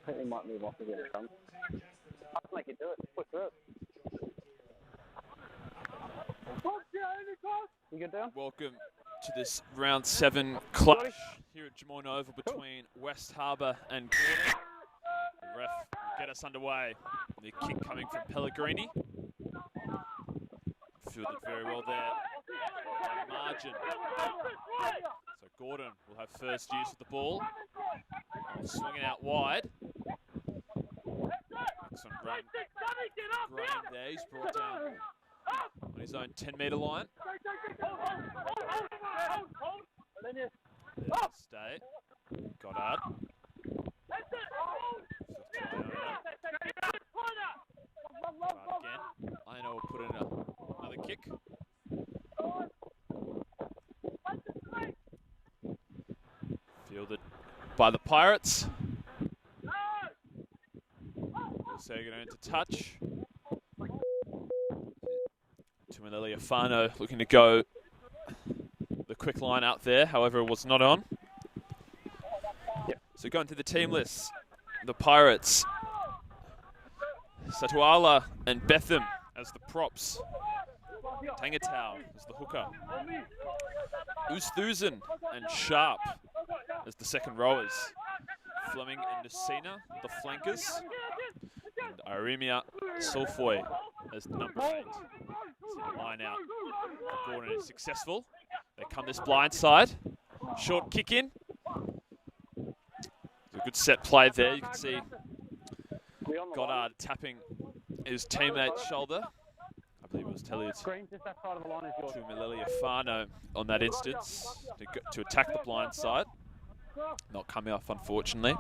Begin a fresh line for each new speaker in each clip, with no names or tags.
He might move off again. I'll make it do it. Push through it. You good down?
Welcome to this round 7 clash here at Drummoyne Oval between West Harbour and Gordon. The ref will get us underway. The kick coming from Pellegrini. Fielded very well there. Margin. So Gordon will have first use of the ball. Swinging out wide. Excellent run. Graham there. He's brought down on his own 10-metre line. There's the stay. Goddard. Again. Ino will put in another kick. Fielded by the Pirates. Also going into touch. Tumanelli Afano looking to go the quick line out there, however it was not on. So going to the team list, the Pirates, Satuala and Betham as the props. Tangatau as the hooker. Oosthuizen and Sharp as the second rowers. Fleming and Nacina, the flankers. And Arimia Sulfoy as the number 8. The line out. Gordon is successful. They come this blind side. Short kick in. It's a good set play there. You can see Goddard tapping his teammate's shoulder. I believe it was Tumaleli Afano on that instance to attack the blind side. Not coming off, unfortunately.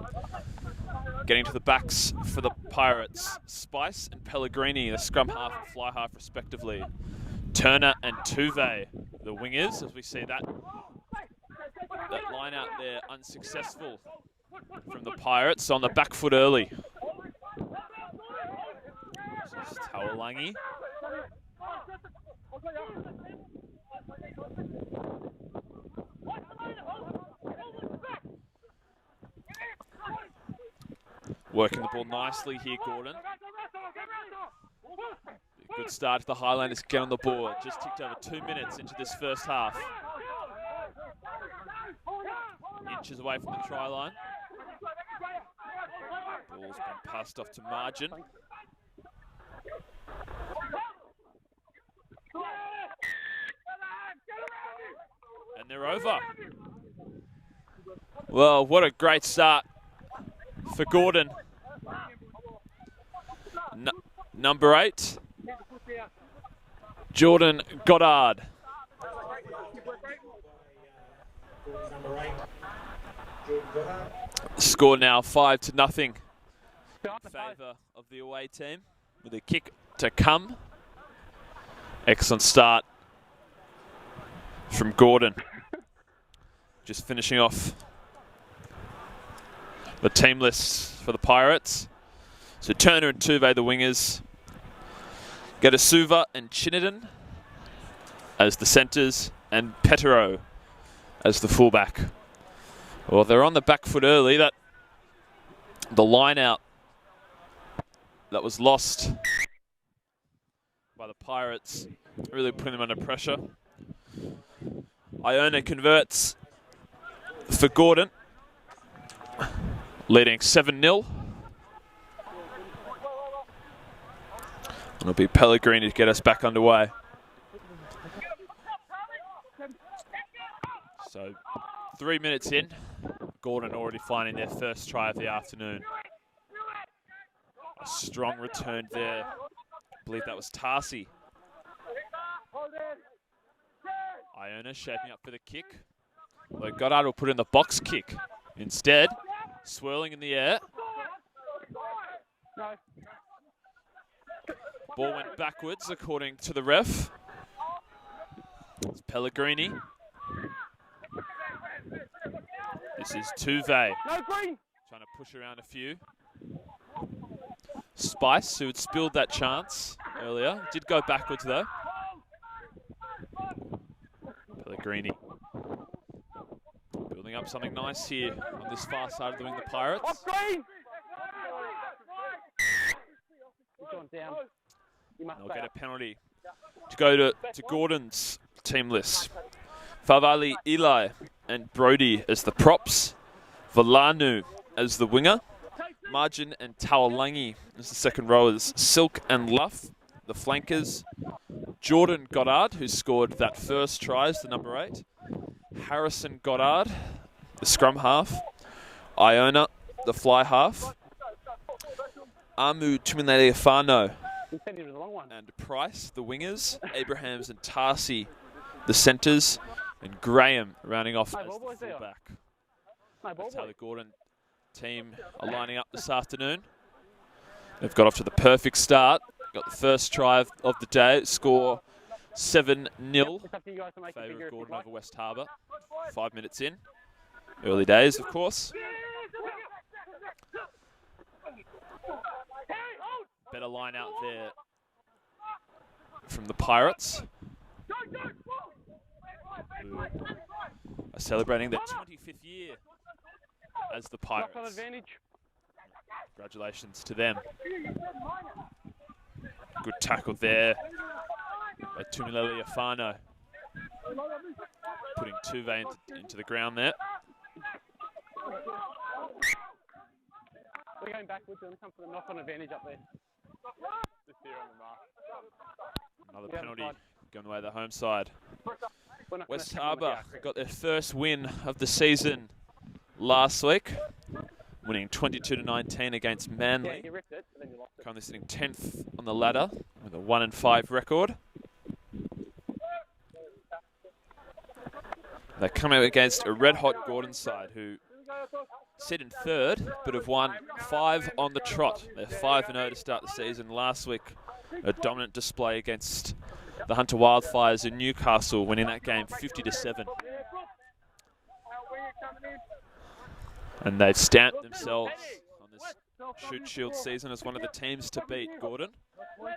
Getting to the backs for the Pirates, Spice and Pellegrini, the scrum half and fly half respectively. Turner and Tuve, the wingers, as we see that line out there unsuccessful from the Pirates on the back foot early. This is Tawalangi. Working the ball nicely here, Gordon. Good start to the Highlanders get on the board. Just ticked over 2 minutes into this first half. Inches away from the try line. Ball's been passed off to Margin. And they're over. Well, what a great start for Gordon. Number 8, Jordan Goddard. Score now 5-0 in favour of the away team with a kick to come. Excellent start from Gordon. Just finishing off the team list for the Pirates. So Turner and Tuve, the wingers. Gadasuva and Chinnerton as the centres, and Petero as the fullback. Well, they're on the back foot early. That the line out that was lost by the Pirates really putting them under pressure. Iona converts for Gordon, leading 7-0. It'll be Pellegrini to get us back underway. So 3 minutes in, Gordon already finding their first try of the afternoon. A strong return there. I believe that was Tarsi. Iona shaping up for the kick. Although Goddard will put in the box kick instead. Swirling in the air. Ball went backwards according to the ref. It's Pellegrini. This is Tuve. Trying to push around a few. Spice, who had spilled that chance earlier. Did go backwards though. Pellegrini. up something nice here on this far side of the wing, the Pirates. They'll get a penalty to go to Gordon's team list. Favali, Eli and Brody as the props. Valanu as the winger. Margin and Tawalangi as the second rowers. Silk and Luff, the flankers. Jordan Goddard, who scored that first try, is the number 8. Harrison Goddard, the scrum half. Iona, the fly half. Amu Tuminele-Fano and Price, the wingers. Abrahams and Tarsi, the centres. And Graham rounding off as the fullback. That's how the Gordon team are lining up this afternoon. They've got off to the perfect start. Got the first try of the day. Score 7-0 in favour of Gordon over West Harbour. 5 minutes in. Early days, of course. Better line out there from the Pirates, who are celebrating their 25th year as the Pirates. Congratulations to them. Good tackle there by Tuminele-Fano. Putting Tuve into the ground there.
We're going backwards and come for the knock-on advantage up there.
Another penalty going away the home side. West Harbour got their first win of the season last week, winning 22-19 against Manly. Currently sitting 10th on the ladder with a 1-5 record. They come out against a red-hot Gordon side who sit in third, but have won 5 on the trot. They're 5-0 to start the season. Last week, a dominant display against the Hunter Wildfires in Newcastle, winning that game 50-7. And they've stamped themselves on this Shute Shield season as one of the teams to beat Gordon. The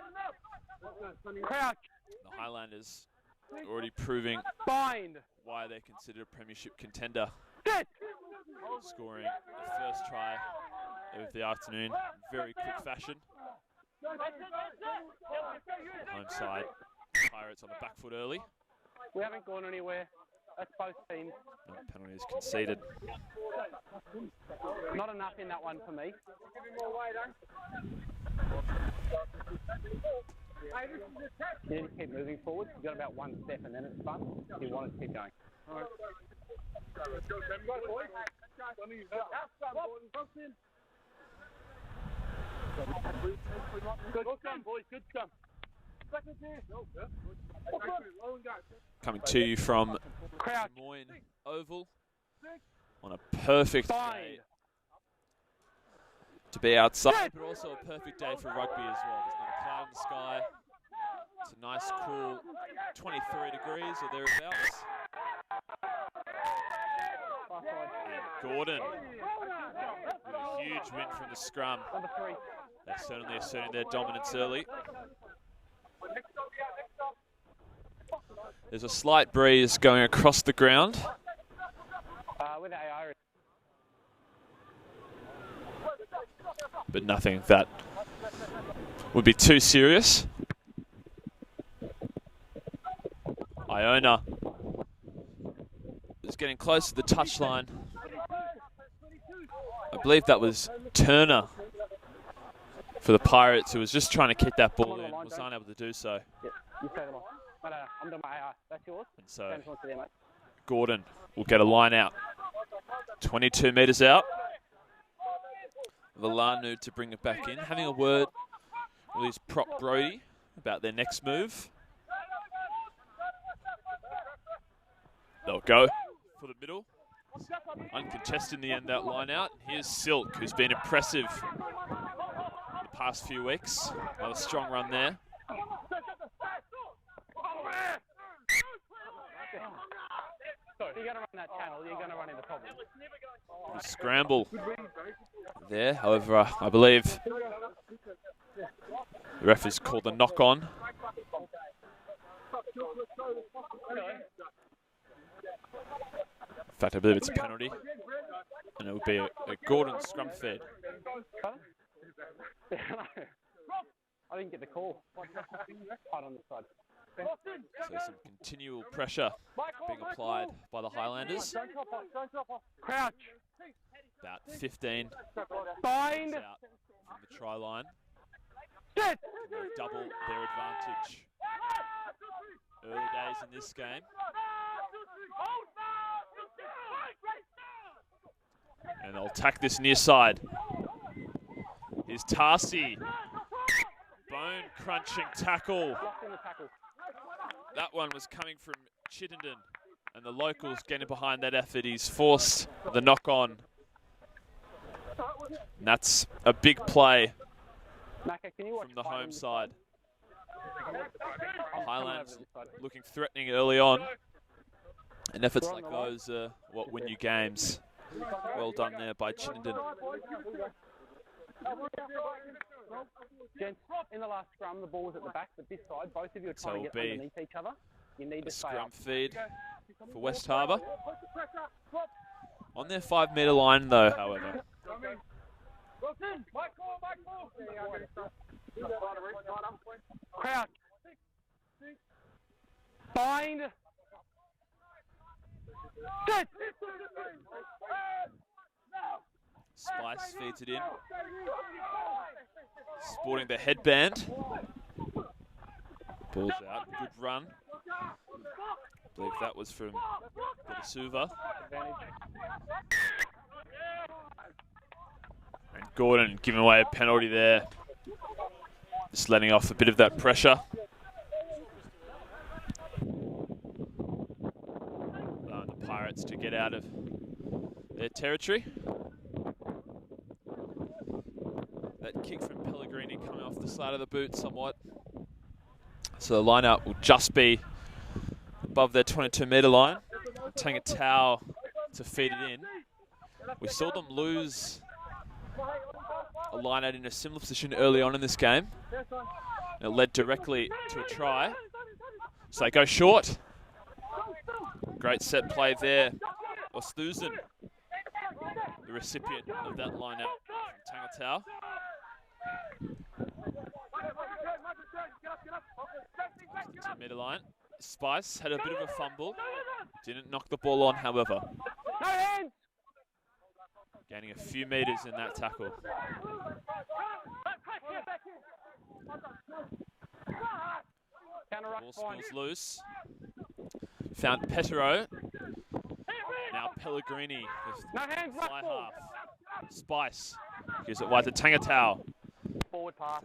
Highlanders already proving why they're considered a premiership contender. Scoring the first try of the afternoon in very quick fashion. Home side, Pirates on the back foot early.
We haven't gone anywhere. That's both teams.
No penalties conceded.
Not enough in that one for me. You need to keep moving forward. You've got about 1 step and then it's fun. You want to keep going. All right.
Coming to you from Drummoyne Oval on a perfect day to be outside, but also a perfect day for rugby as well. There's not a cloud in the sky. It's a nice, cool 23 degrees or thereabouts. And Gordon with a huge win from the scrum. They're certainly asserting their dominance early. There's a slight breeze going across the ground. But nothing that would be too serious. Iona is getting close to the touchline. I believe that was Turner for the Pirates, who was just trying to kick that ball in, was unable to do so. And so Gordon will get a line out. 22 metres out. Valanu to bring it back in. Having a word with his prop Brody about their next move. They'll go for the middle. Uncontested in the end, that line out. Here's Silk, who's been impressive the past few weeks. Another strong run there.
You're going to run that channel, you're going to run into problems.
Scramble there. However, I believe the ref has called a knock-on. fact, I believe it's a penalty. And it will be a Gordon scrum fed.
I didn't get the call. Right on the side.
So some continual pressure being applied by the Highlanders.
Crouch.
About 15
Bind.
out from the try line. They'll double their advantage. Early days in this game. And they'll attack this near side. Here's Tarsi. Bone-crunching tackle. That one was coming from Chittenden. And the locals getting behind that effort. He's forced the knock-on. And that's a big play from the home side. The Highlanders looking threatening early on. And efforts like those are what win you games. Well done there by Chittenden.
Gents, in the last scrum, the ball was at the back, but this side, both of you are trying to get underneath each other. You need to stay up.
Scrum feed for West Harbour. On their 5 metre line though, however.
Crouch. Bind.
Spice feeds it in. Sporting the headband. Ball's out. Good run. I believe that was from Suva. And Gordon giving away a penalty there. Just letting off a bit of that pressure. Allowing the Pirates to get out of their territory. That kick from Pellegrini coming off the side of the boot somewhat. So the lineup will just be above their 22 metre line. Tangata to feed it in. We saw them lose a line out in a similar position early on in this game. It led directly to a try. So they go short. Great set play there. Osthusen, the recipient of that line out from Tangata. To middle line. Spice had a bit of a fumble. Didn't knock the ball on, however. Gaining a few metres in that tackle. Ball spills loose. Found Petero. Now Pellegrini with fly half. Spice gives it wide to Tangata.
Forward pass.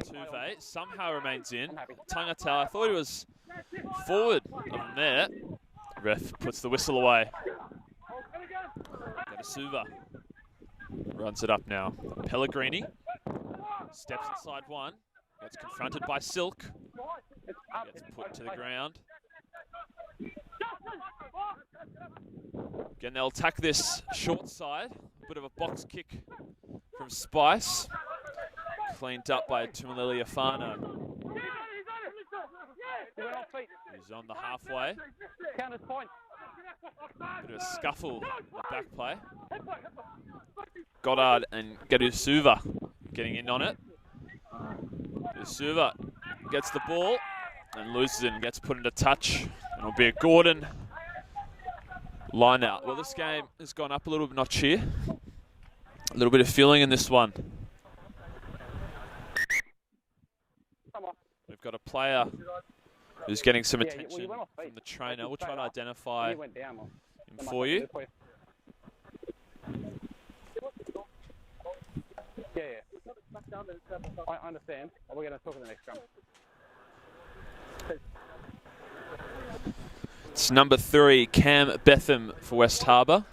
Tuve somehow remains in. Tangata, I thought he was forward of there. Ref puts the whistle away. Suva runs it up now. Pellegrini steps inside one. Gets confronted by Silk. Gets put to the ground. Again, they'll attack this short side. A bit of a box kick from Spice. Cleaned up by Tumalili Afano. He's on the halfway.
Counter's point.
Bit of a scuffle in the back play. Goddard and Gadusuva getting in on it. Gadusuva gets the ball and loses it and gets put into touch. And it'll be a Gordon line out. Well, this game has gone up a little notch here. A little bit of feeling in this one. We've got a player who's getting some attention from the trainer. We'll try to identify him for you.
Yeah. I understand. We're going to talk in the next scrum.
It's number 3, Cam Betham for West Harbour.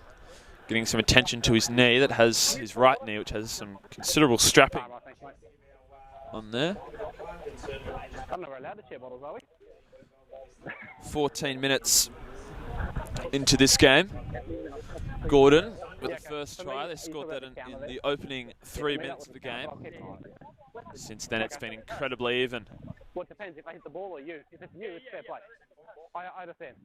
Getting some attention to his knee. That has his right knee, which has some considerable strapping on there.
I'm not allowed to share bottles, are we?
14 minutes into this game. Gordon with the first try. They scored that in the opening 3 minutes of the game. Since then, it's been incredibly even.
Well, it depends if I hit the ball or you. If it's you, it's fair play. I understand.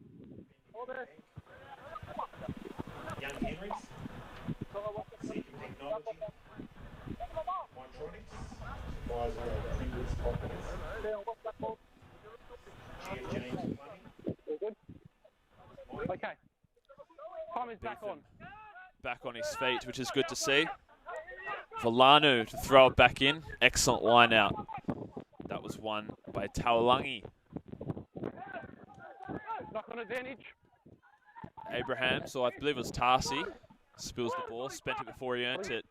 Okay. Time is back on.
Back on his feet, which is good to see. For Lanu to throw it back in. Excellent line out. That was won by Tawalangi.
Knock on advantage.
Abrahams, or I believe it was Tarsi, spills the ball, spent it before he earned it.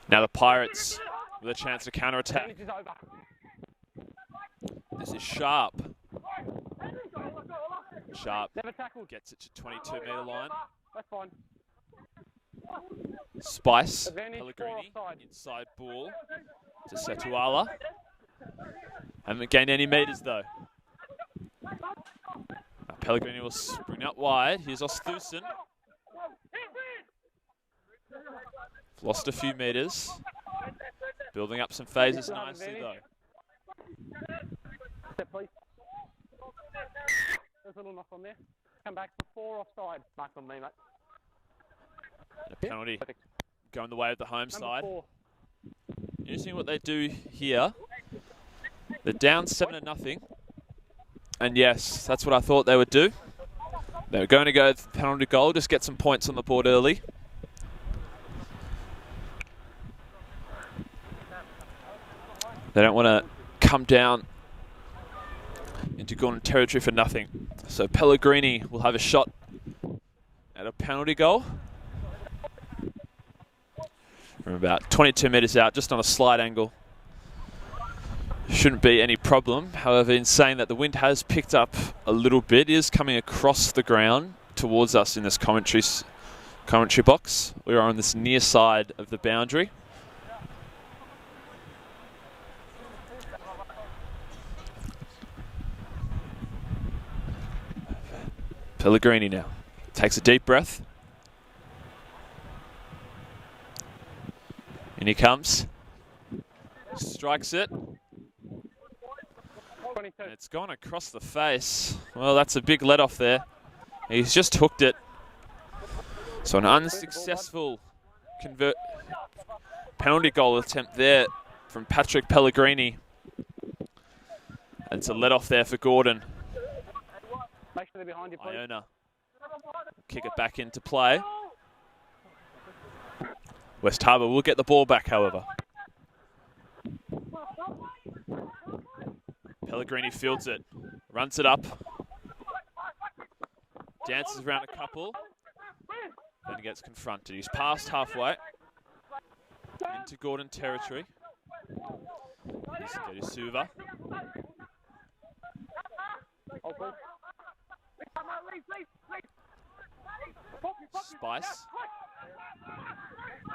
Now the Pirates with a chance to counter-attack. This is Sharp. Sharp gets it to 22-metre line.
That's fine.
Spice, Pellegrini, inside ball to Setuala. Haven't gained any metres though. Pellegrini will spring out wide. Here's Osthusen. Lost a few metres. Building up some phases nicely though.
Step, please. There's a little knock on there. Come back before offside. Mark on me, mate.
And a penalty going the way of the home side.
4.
Interesting what they do here. They're down 7-0. And yes, that's what I thought they would do. They were going to go with penalty goal, just get some points on the board early. They don't want to come down into Gordon territory for nothing. So Pellegrini will have a shot at a penalty goal. From about 22 metres out, just on a slight angle. Shouldn't be any problem. However, in saying that, the wind has picked up a little bit. It is coming across the ground towards us in this commentary box. We are on this near side of the boundary. Pellegrini now takes a deep breath. In he comes. Strikes it. And it's gone across the face. Well, that's a big let off there. He's just hooked it. So an unsuccessful penalty goal attempt there from Patrick Pellegrini. And it's a let off there for Gordon.
Make sure they're behind you, please.
Iona kick it back into play. West Harbour will get the ball back, however. Pellegrini fields it, runs it up, dances around a couple, then he gets confronted. He's past halfway into Gordon territory. Here's Suva. Spice.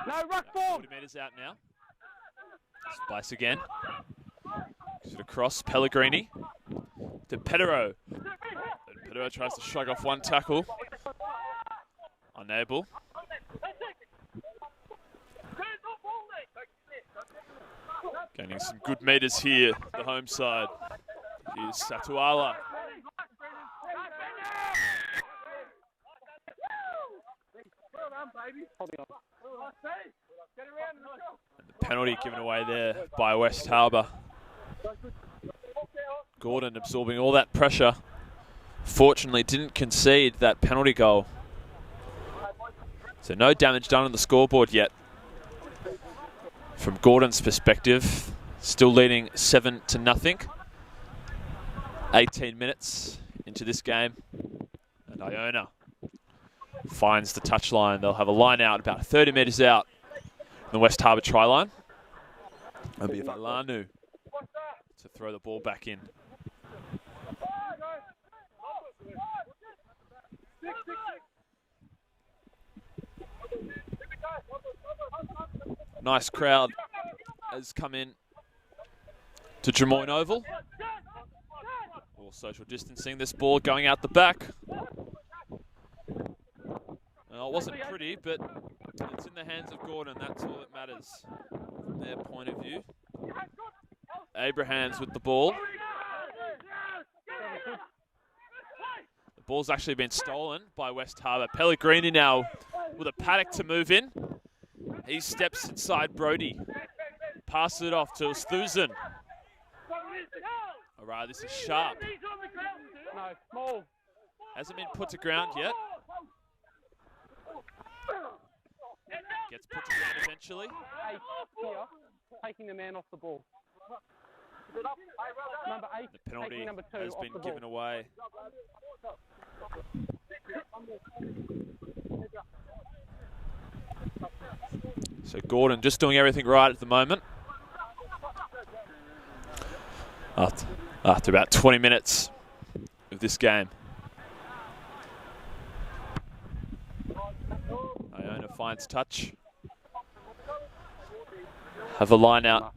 No, ruck ball.
40 metres out now. Spice again. Gives it across. Pellegrini to Petero. And Petero tries to shrug off one tackle. Unable. Gaining some good metres here, the home side. Here's Satuala. And the penalty given away there by West Harbour. Gordon absorbing all that pressure. Fortunately didn't concede that penalty goal. So no damage done on the scoreboard yet. From Gordon's perspective, still leading 7-0. 18 minutes into this game. And Iona finds the touchline. They'll have a line out about 30 metres out on the West Harbour try line. It'll be Lanu to throw the ball back in. Nice crowd has come in to Drummoyne Oval. All social distancing. This ball going out the back. Well, it wasn't pretty, but it's in the hands of Gordon. That's all that matters from their point of view. Abrahams with the ball. The ball's actually been stolen by West Harbour. Pellegrini now with a paddock to move in. He steps inside Brody. Passes it off to Sthusen. All right, this is sharp.
No, small.
Hasn't been put to ground yet. Gets put to ground eventually.
8 here, taking the man off the ball. Number 8,
the penalty
number 2
has been given away. So Gordon just doing everything right at the moment. After about 20 minutes of this game. Iona finds touch. Have a line out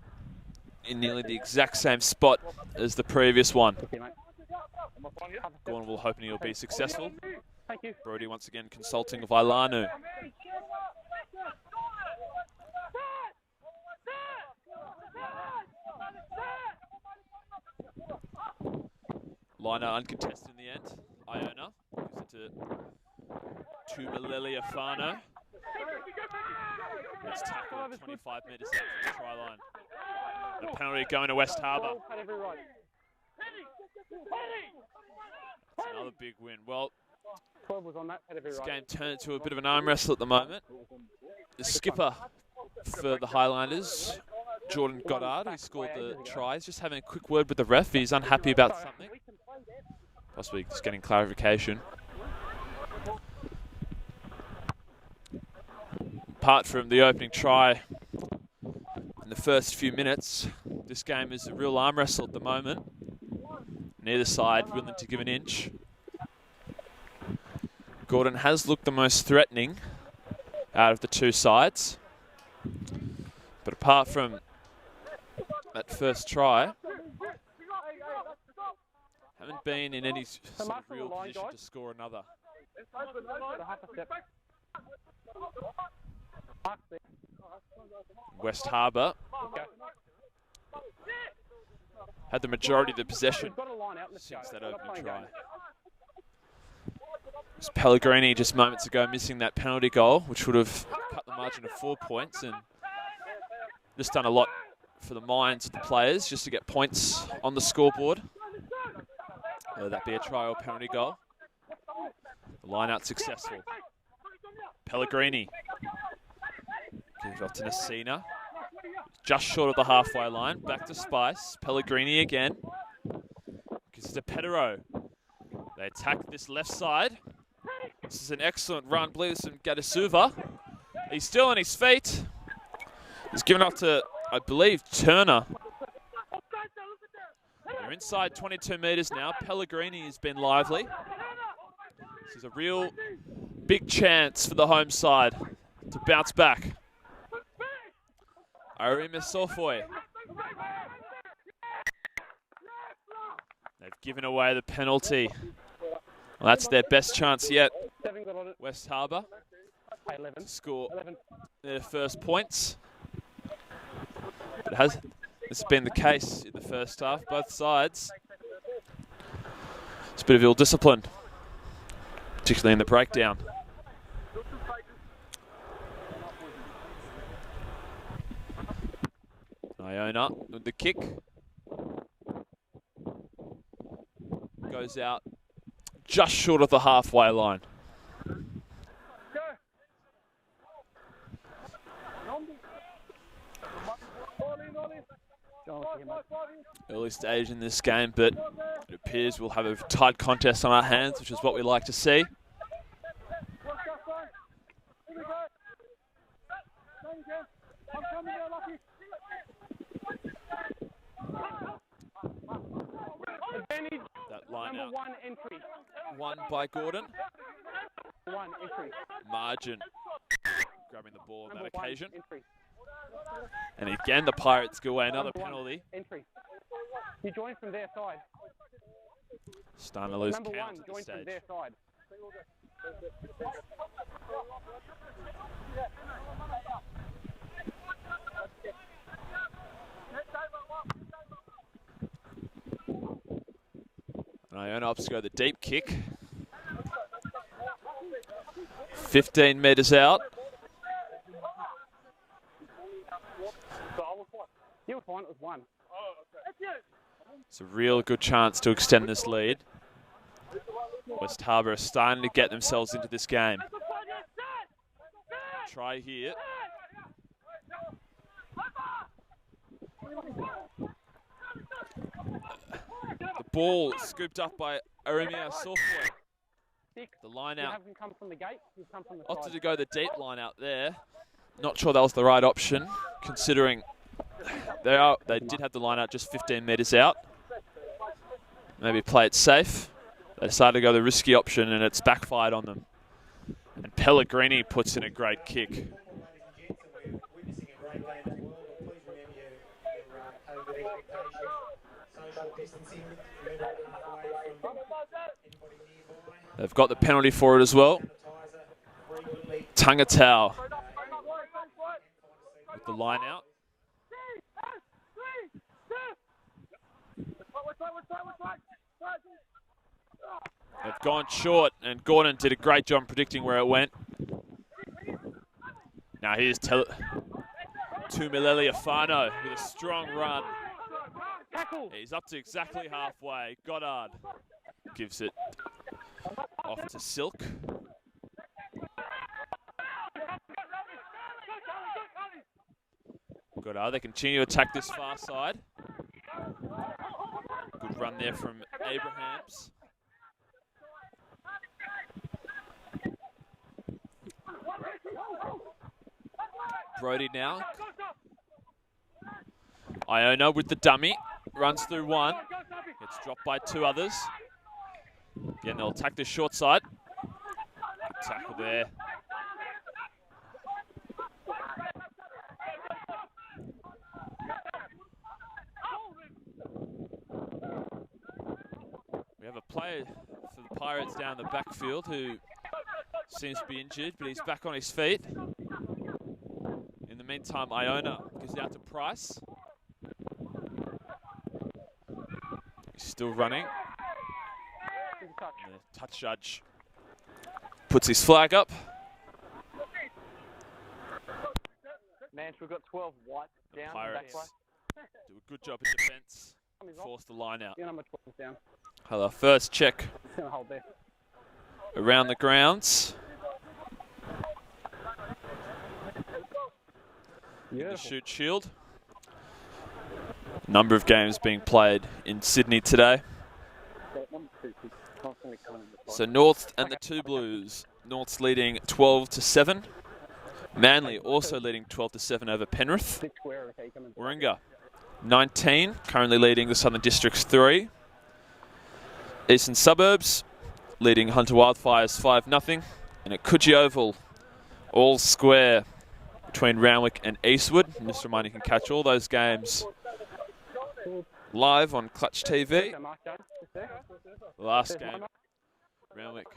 in nearly the exact same spot as the previous one. Gordon will hoping he'll be successful.
Thank you.
Brody once again consulting with Ailanu. Liner uncontested in the end. Iona gives it to Malili Afano. It's tackled 25 metres out from the try line. A penalty going to West Harbour. That's another big win. Well,
12 was on that,
this game turned into a bit of an arm wrestle at the moment. The skipper for the Highlanders, Jordan Goddard, who scored the tries, just having a quick word with the ref. He's unhappy about something. Possibly just getting clarification. Apart from the opening try in the first few minutes, this game is a real arm wrestle at the moment. Neither side willing to give an inch. Gordon has looked the most threatening out of the two sides. But apart from that first try, haven't been in any sort of real position to score another. West Harbour had the majority of the possession since that opening try. It was Pellegrini just moments ago missing that penalty goal, which would have cut the margin of 4 points, and just done a lot for the minds of the players just to get points on the scoreboard. Whether that be a try or penalty goal. The line out successful. Pellegrini. Gives off to Nasina. Just short of the halfway line. Back to Spice. Pellegrini again. Gives it to Petero. They attack this left side. This is an excellent run. Bleeds from Gadasuva. He's still on his feet. He's given off to, I believe, Turner. They're inside 22 metres now. Pellegrini has been lively. This is a real big chance for the home side to bounce back. Arima Sofoy. They've given away the penalty. Well, that's their best chance yet. West Harbour to score their first points. But this has been the case in the first half, both sides. It's a bit of ill discipline, particularly in the breakdown. Iona with the kick. Goes out just short of the halfway line. Early stage in this game, but it appears we'll have a tight contest on our hands, which is what we like to see. That line out. Won by Gordon. Margin grabbing the ball on that occasion. And again, the Pirates go away another penalty.
He joined from their side.
Starting to lose count at this stage. And Iona opts to go the deep kick. 15 metres out. It's a real good chance to extend this lead. West Harbour are starting to get themselves into this game. Try here. The ball scooped up by Arimia Software. The line out. Opted to go the deep line out there. Not sure that was the right option, considering they did have the line out just 15 metres out. Maybe play it safe. They decided to go the risky option and it's backfired on them. And Pellegrini puts in a great kick. They've got the penalty for it as well. Tangatau with the line out. They've gone short, and Gordon did a great job predicting where it went. Now here's Tumeleli Afano with a strong run. He's up to exactly halfway. Goddard gives it off to Silk. Goddard, they continue to attack this far side. Good run there from Abrahams. Brody now. Iona with the dummy. Runs through one. Gets dropped by two others. Again, they'll attack this short side. Good tackle there. We have a player for the Pirates down the backfield who seems to be injured, but he's back on his feet. In the meantime, Iona gives it out to Price. He's still running. The touch judge puts his flag up.
We've got 12 white down.
Pirates do a good job in defence. Force the line out. Hello, first check around the grounds. In the Shute Shield. Number of games being played in Sydney today. So North and the two Blues. North's leading 12-7. Manly also leading 12-7 over Penrith. Warringah 19, currently leading the Southern Districts 3. Eastern Suburbs leading Hunter Wildfires 5-0. And at Coogee Oval, all square between Randwick and Eastwood. And just a reminder, you can catch all those games live on Clutch TV. The last game, Randwick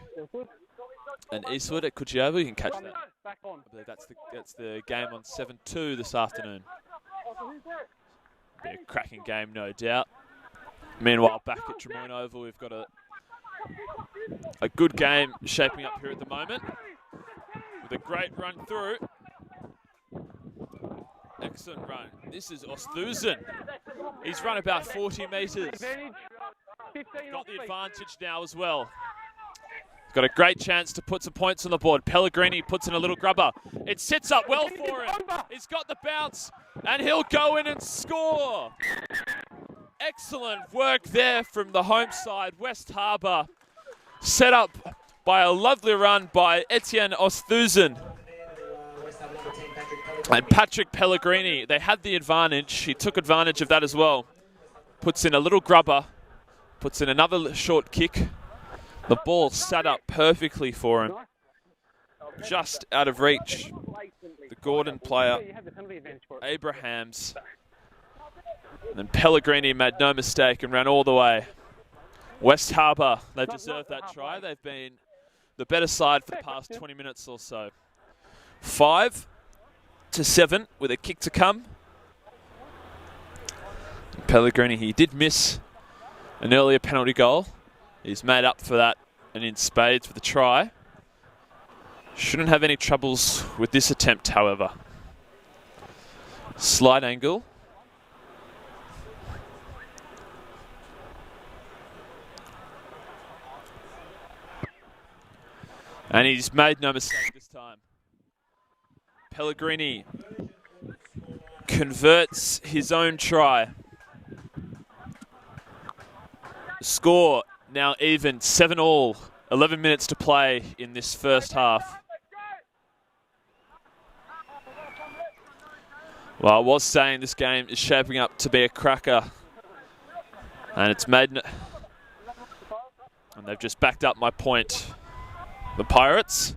and Eastwood at Coogee Oval, you can catch that. I believe that's the game on 7-2 this afternoon. Be a cracking game, no doubt. Meanwhile, back at Drummoyne Oval, we've got a good game shaping up here at the moment. With a great run through. Excellent run. This is Osthusen. He's run about 40 metres. Got the advantage now as well. He's got a great chance to put some points on the board. Pellegrini puts in a little grubber. It sits up well for him. He's got the bounce, and he'll go in and score. Excellent work there from the home side. West Harbour set up by a lovely run by Etienne Osthusen. And Patrick Pellegrini, they had the advantage. He took advantage of that as well. Puts in a little grubber. Puts in another short kick. The ball sat up perfectly for him. Just out of reach. The Gordon player, Abrahams. And then Pellegrini made no mistake and ran all the way. West Harbour, they've deserved that try. They've been the better side for the past 20 minutes or so. 5-7 with a kick to come. Pellegrini, he did miss an earlier penalty goal. He's made up for that and in spades for the try. Shouldn't have any troubles with this attempt, however. Slight angle. And he's made no mistake this time. Pellegrini converts his own try. Score now even, 7-all. 11 minutes to play in this first half. Well, I was saying this game is shaping up to be a cracker. And it's made... And they've just backed up my point. The Pirates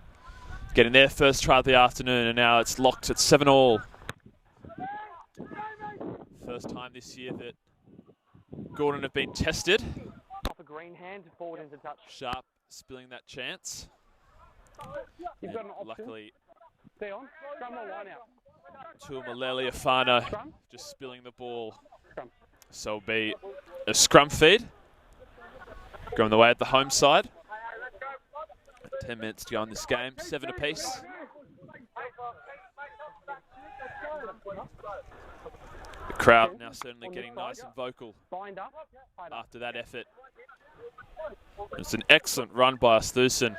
getting their first try of the afternoon, and now it's locked at 7-all. First time this year that Gordon have been tested.
Off a green hand, forward into touch.
Sharp spilling that chance.
You've got an option.
Luckily,
Stay on. Scrum or line out.
Tuamalealiafano just spilling the ball. So it'll be a scrum feed. Going the way at the home side. 10 minutes to go in this game, 7 apiece. The crowd now certainly getting nice and vocal after that effort. It's an excellent run by Osthusen.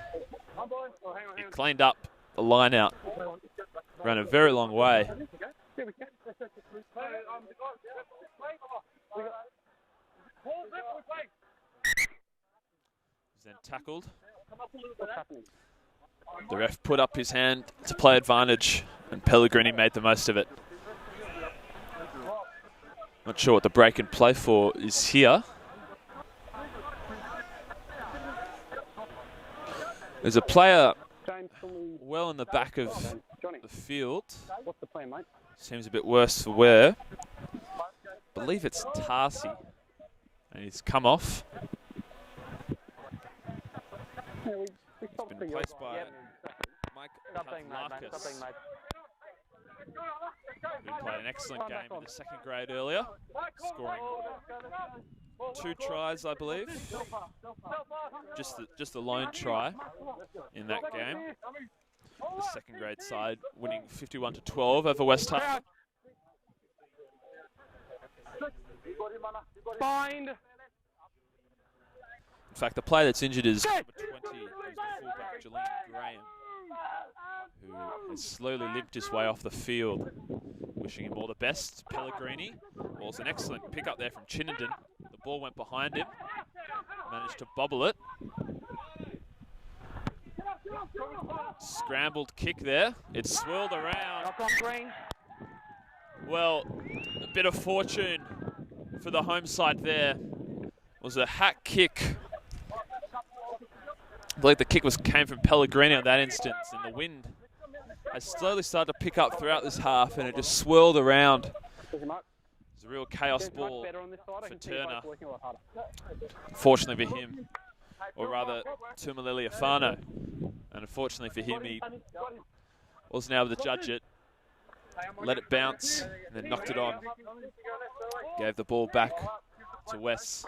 He cleaned up the line out. Ran a very long way. He's then tackled. The ref put up his hand to play advantage, and Pellegrini made the most of it. Not sure what the break and play for is here. There's a player well in the back of the field.
What's the plan, mate?
Seems a bit worse for wear. I believe it's Tarsi. And he's come off. He's been replaced by Mike Marcus, who played an excellent game in the second grade earlier, scoring 2 tries, I believe. Just the lone try in that game. The second grade side winning 51-12 over West Harbour.
Bind.
In fact, the player that's injured is number 20, who's the fullback, Jalene Graham, who has slowly limped his way off the field. Wishing him all the best. Pellegrini was an excellent pick up there from Chinnenden. The ball went behind him, managed to bobble it. Scrambled kick there. It swirled around. Well, a bit of fortune for the home side there. It was a hack kick. I believe the kick came from Pellegrini in that instance, and the wind has slowly started to pick up throughout this half, and it just swirled around. It's a real chaos ball for Turner. Unfortunately for him, or rather Tuamalealiafano. And unfortunately for him, he wasn't able to judge it. Let it bounce, and then knocked it on. Gave the ball back to West.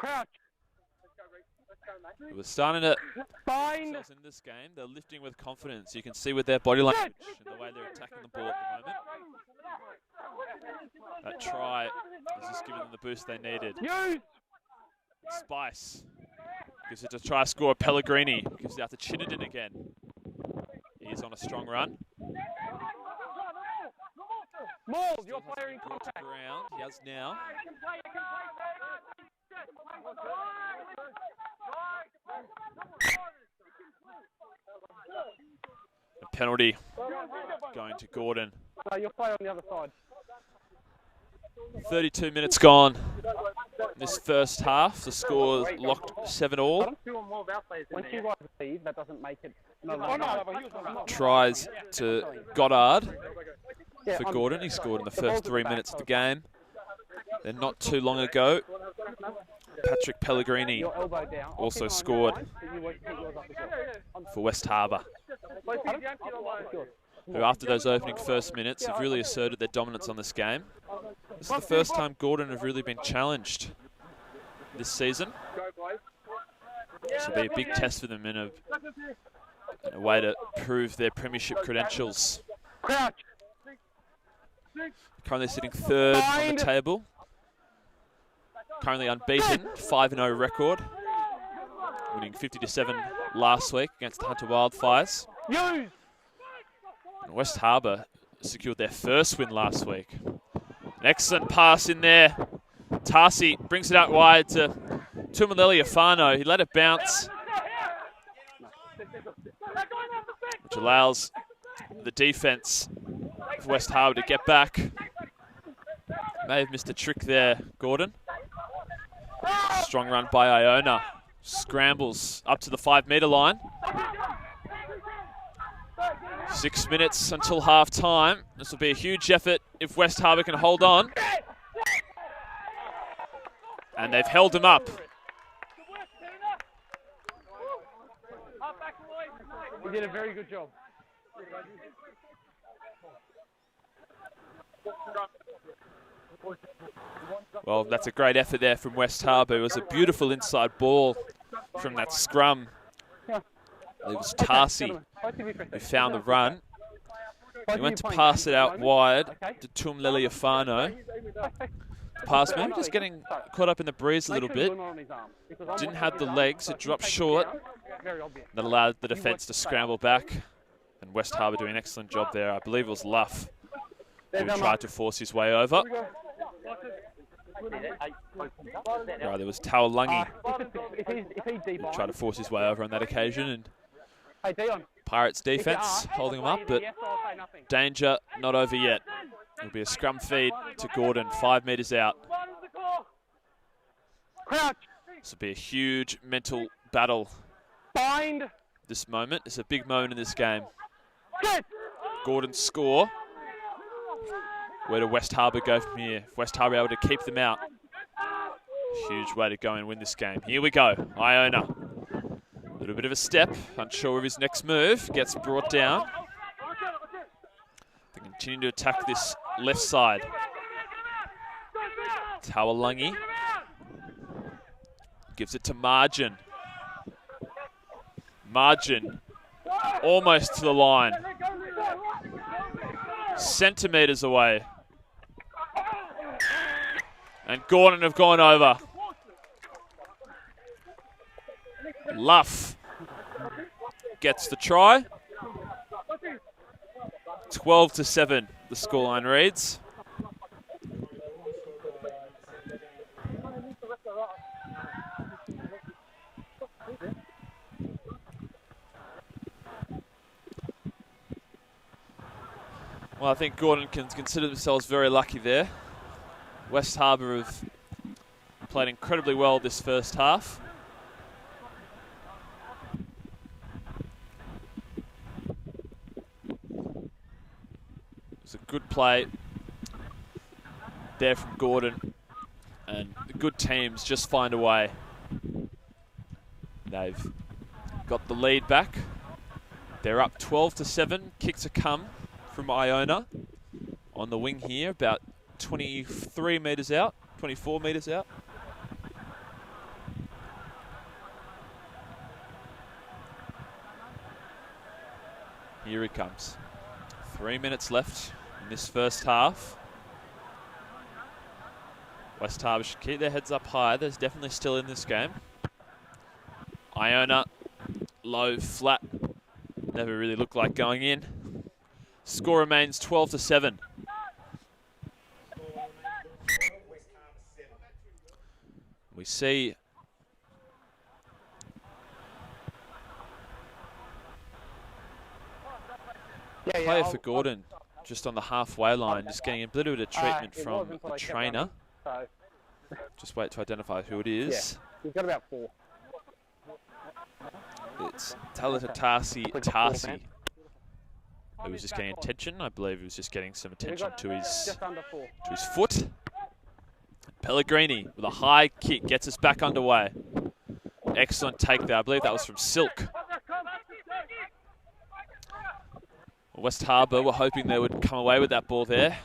Who was starting to find in this game. They're lifting with confidence. You can see with their body language and the way they're attacking the ball at the moment. That try has just given them the boost they needed. Spice gives it a try score. Pellegrini gives it out to Chinnenden again. He's on a strong run.
Mould, you're player in contact.
Ground. He has now. A penalty going to Gordon.
You'll play on the other side.
32 minutes gone. This first half, the score is locked 7-all.
When she was leave, that doesn't make it.
Tries to Goddard for Gordon. He scored in the first 3 minutes of the game. Then not too long ago, Patrick Pellegrini also scored for West Harbour, who after those opening first minutes have really asserted their dominance on this game. This is the first time Gordon have really been challenged this season. This will be a big test for them and a A way to prove their premiership credentials. Currently sitting third on the table. Currently unbeaten, 5-0 record. Winning 50-7 last week against the Hunter Wildfires. And West Harbour secured their first win last week. An excellent pass in there. Tarsi brings it out wide to Tumaleli-Afano. He let it bounce, which allows the defence of West Harbour to get back. May have missed a trick there, Gordon. Strong run by Iona. Scrambles up to the 5-metre line. 6 minutes until half time. This will be a huge effort if West Harbour can hold on. And they've held him up.
He did a very good job.
Well, that's a great effort there from West Harbour. It was a beautiful inside ball from that scrum. It was Tarsi who found the run. He went to pass it out wide to Tumaleli-Afano. Pass maybe just getting caught up in the breeze a little bit. Didn't have the legs, it dropped short. That allowed the defence to scramble back. And West Harbour doing an excellent job there. I believe it was Luff who tried to force his way over. Right, there was Taulungi who tried to force his way over on that occasion. And Pirates defence holding him up, but danger not over yet. It'll be a scrum feed to Gordon, 5 metres out. This will be a huge mental battle. This moment is a big moment in this game. Gordon's score. Where do West Harbour go from here? If West Harbour able to keep them out, huge way to go and win this game. Here we go, Iona. A little bit of a step, unsure of his next move, gets brought down. They continue to attack this left side. Taulungi gives it to Margin. Margin almost to the line. Centimetres away. And Gordon have gone over. Luff gets the try. 12-7, the scoreline reads. Well, I think Gordon can consider themselves very lucky there. West Harbour have played incredibly well this first half. It's a good play there from Gordon, and the good teams just find a way. They've got the lead back. They're up 12-7. Kicks a come from Iona on the wing here, about 23 metres out, 24 metres out. Here he comes. 3 minutes left in this first half. West Harbour should keep their heads up high. There's definitely still in this game. Iona, low, flat. Never really looked like going in. Score remains 12-7. We see player for Gordon just on the halfway line, just getting a bit of a treatment from the trainer. Just wait to identify who it is.
Yeah, we've got about 4.
It's Tarsi. He was just getting attention. I believe he was just getting some attention to his foot. Pellegrini with a high kick gets us back underway. Excellent take there. I believe that was from Silk. West Harbour were hoping they would come away with that ball there.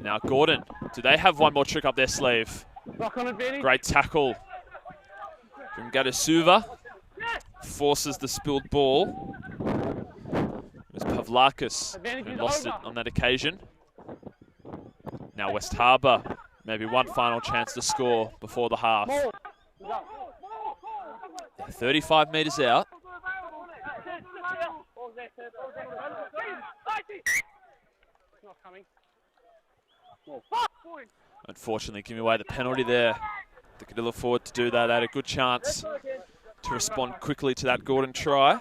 Now Gordon, do they have one more trick up their sleeve? Great tackle from Gadasuva. forces the spilled ball. It was Pavlakis who lost it on that occasion. Now West Harbour, maybe one final chance to score before the half. 35 metres out. Unfortunately, giving away the penalty there. They could look forward to do that. They had a good chance to respond quickly to that Gordon try.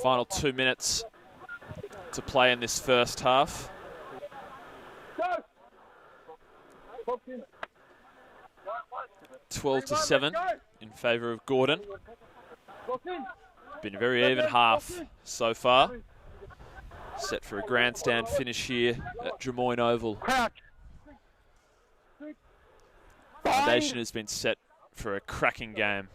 Final 2 minutes to play in this first half.
Go!
12-7 in favour of Gordon. Been a very even half so far. Set for a grandstand finish here at Drummoyne Oval. Foundation has been set for a cracking game.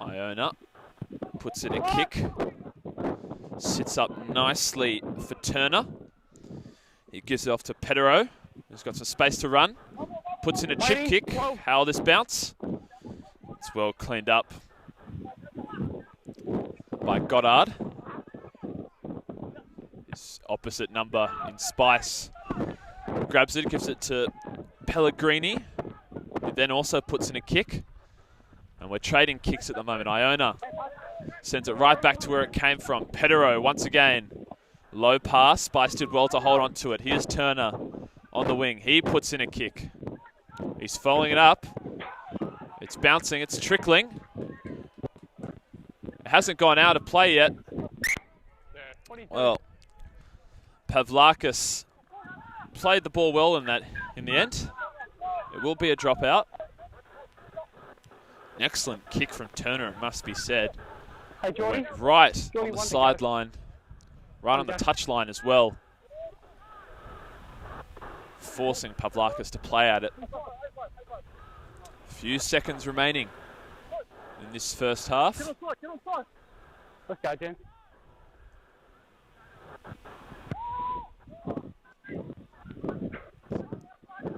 Iona puts in a kick. Sits up nicely for Turner. He gives it off to Petero, who's got some space to run. Puts in a chip kick. How will this bounce? It's well cleaned up by Goddard. His opposite number in Spice grabs it, gives it to Pellegrini, who then also puts in a kick. And we're trading kicks at the moment. Iona sends it right back to where it came from. Petero once again. Low pass. Spice did well to hold on to it. Here's Turner on the wing. He puts in a kick. He's following it up. It's bouncing. It's trickling. It hasn't gone out of play yet. Well, Pavlakis played the ball well in the end. It will be a dropout. An excellent kick from Turner, it must be said.
Hey, Jordy.
Went right on the sideline, right on the touchline as well. Forcing Pavlakis to play at it. A few seconds remaining in this first half.
Let's go, Jim.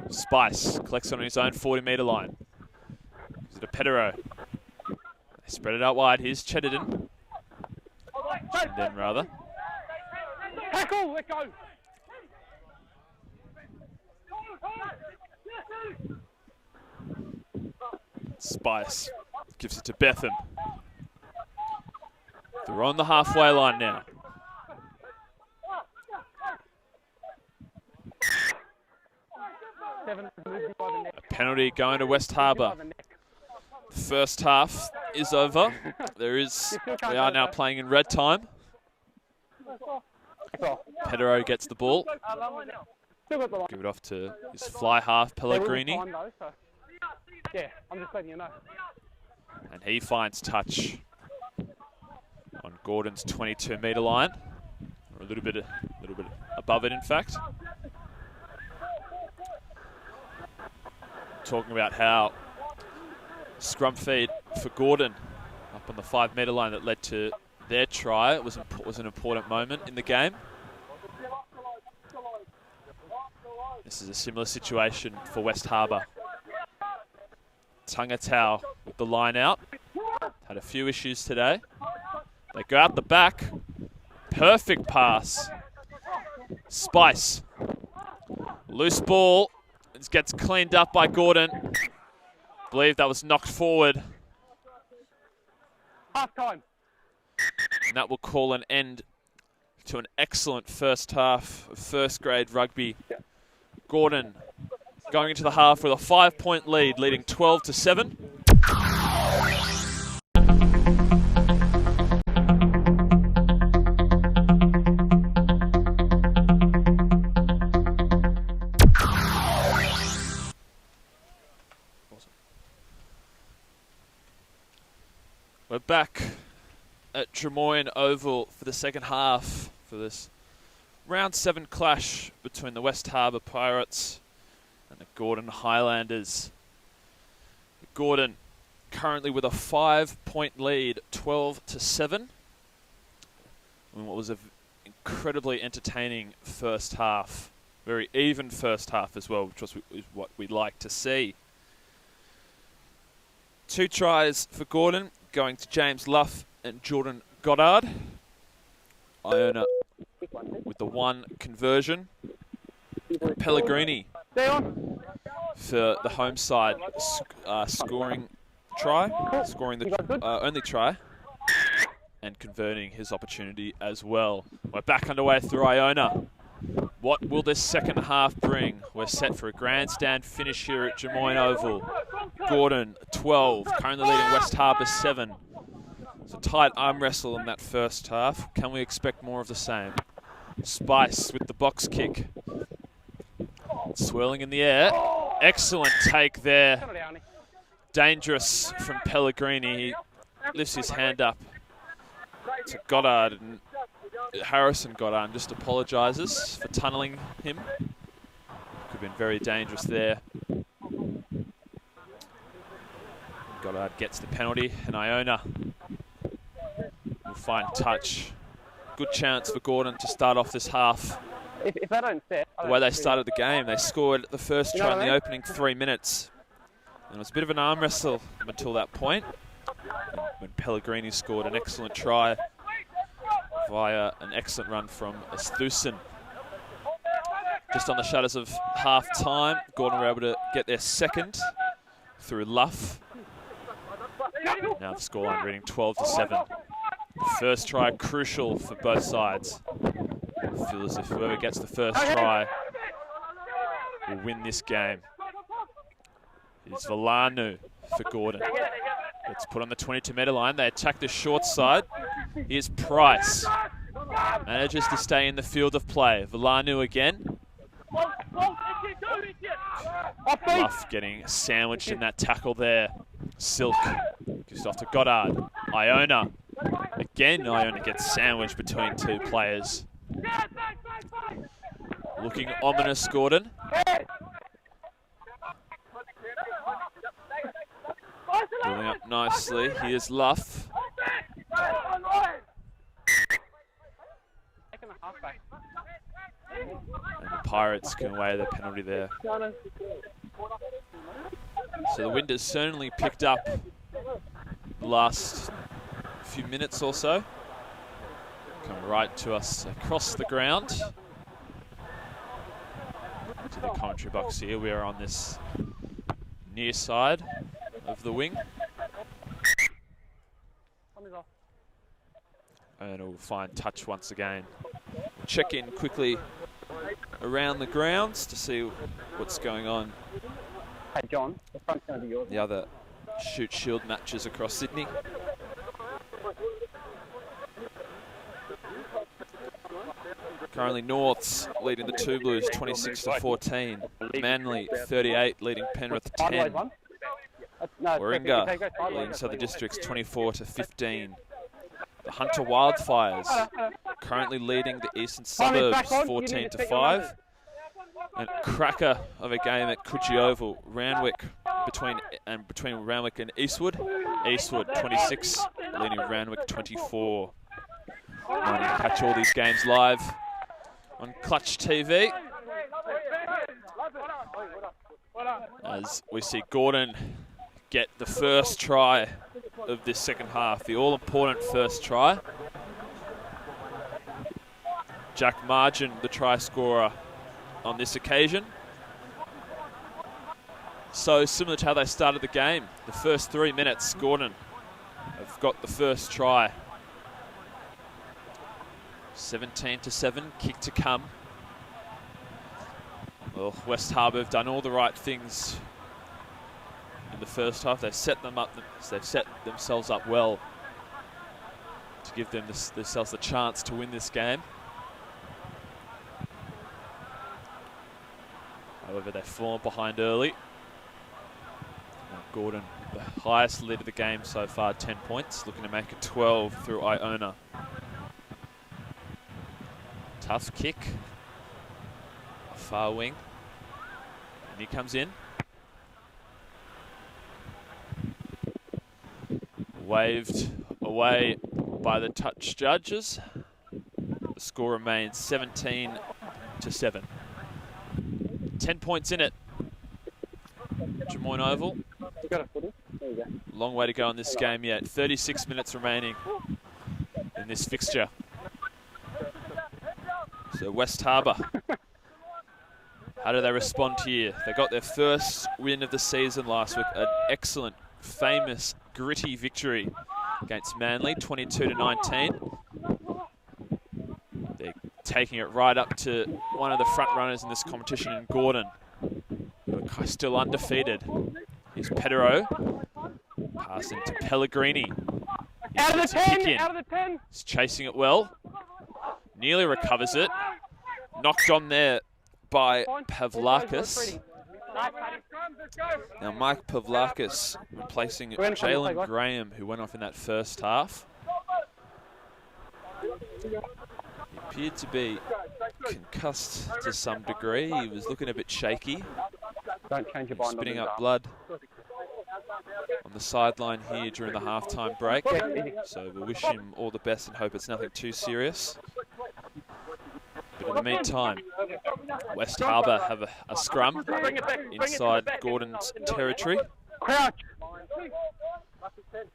Spice collects on his own 40-metre line. Gives it to Petero. They spread it out wide. Here's Chittenden. Chittenden, rather.
Tackle, let go.
Spice gives it to Betham. They're on the halfway line now. A penalty going to West Harbour. First half is over. We are now playing in red time. Petero gets the ball. Give it off to his fly half, Pellegrini.
Yeah, I'm just letting you know.
And he finds touch on Gordon's 22-metre line. Or a little bit above it, in fact. Talking about how scrum feed for Gordon up on the 5-metre line that led to their try. It was an important moment in the game. This is a similar situation for West Harbour. Tangatau with the line out. Had a few issues today. They go out the back. Perfect pass. Spice. Loose ball. It gets cleaned up by Gordon. Believe that was knocked forward.
Half time.
And that will call an end to an excellent first half of first grade rugby. Gordon going into the half with a 5-point lead, leading 12-7. We're back at Drummoyne Oval for the second half for this round 7 clash between the West Harbour Pirates and the Gordon Highlanders. Gordon currently with a 5-point lead, 12-7. In what was an incredibly entertaining first half. Very even first half as well, which is what we'd like to see. 2 tries for Gordon, going to James Luff and Jordan Goddard. Iona with the 1 conversion. And Pellegrini for the home side, scoring the only try and converting his opportunity as well. We're back underway through Iona. What will this second half bring? We're set for a grandstand finish here at Drummoyne Oval. Gordon, 12, currently leading West Harbour 7. It's a tight arm wrestle in that first half. Can we expect more of the same? Spice with the box kick. Swirling in the air. Excellent take there. Dangerous from Pellegrini. He lifts his hand up to Goddard, and Harrison Goddard just apologises for tunnelling him. Could have been very dangerous there. Goddard gets the penalty, and Iona will find touch. Good chance for Gordon to start off this half.
If they don't set,
the way they started the game, they scored the first try in the opening 3 minutes. And it was a bit of an arm wrestle until that point, when Pellegrini scored an excellent try via an excellent run from Asthusen. Just on the shutters of half-time, Gordon were able to get their second through Luff. Now the scoreline reading 12-7. First try crucial for both sides. I feel as if whoever gets the first try will win this game. It's Valanu for Gordon. It's put on the 22-metre line. They attack the short side. Here's Price. Manages to stay in the field of play. Valanu again. Luff getting sandwiched in that tackle there. Silk gives off to Goddard. Iona. Again, Iona gets sandwiched between 2 players. Looking ominous, Gordon. Building up nicely. Here's Luff. And the Pirates can away their penalty there. So the wind has certainly picked up the last few minutes or so. Come right to us across the ground. To the commentary box here. We are on this near side of the wing. And we'll find touch once again. Check in quickly around the grounds to see what's going on.
Hey John, the front's going to be yours.
The other Shute Shield matches across Sydney. Currently Norths leading the 2 Blues 26-14. Manly 38 leading Penrith 10. Warringah leading Southern Districts 24-15. The Hunter Wildfires currently leading the Eastern Suburbs 14-5. And cracker of a game at Coogee Oval, Randwick between Randwick and Eastwood. Eastwood 26 leading Randwick 24. Now you can catch all these games live on Clutch TV. As we see Gordon get the first try of this second half, the all-important first try. Jack Margin, the try scorer on this occasion. So similar to how they started the game, the first 3 minutes, Gordon have got the first try. 17-7, kick to come. Well, West Harbour have done all the right things in the first half. They've set themselves up well to give themselves the chance to win this game. However, they've fallen behind early. Now Gordon, the highest lead of the game so far, 10 points, looking to make it 12 through Iona. Tough kick. Far wing. And he comes in. Waved away by the touch judges. The score remains 17-7. 10 points in it. Drummoyne Oval. Long way to go in this game yet. 36 minutes remaining in this fixture. So West Harbour, how do they respond here? They got their first win of the season last week. An excellent, famous, gritty victory against Manly, 22-19. They're taking it right up to one of the front runners in this competition in Gordon, who are still undefeated. Here's Petero, passing to Pellegrini.
Out of the 10, out of the 10.
He's chasing it well. Nearly recovers it. Knocked on there by Pavlakis. Now Mike Pavlakis replacing Jalen Graham, who went off in that first half. He appeared to be concussed to some degree. He was looking a bit shaky.
Don't change your mind.
Spitting up blood on the sideline here during the halftime break. So we'll wish him all the best and hope it's nothing too serious. But in the meantime, West Harbour have a scrum inside Gordon's territory.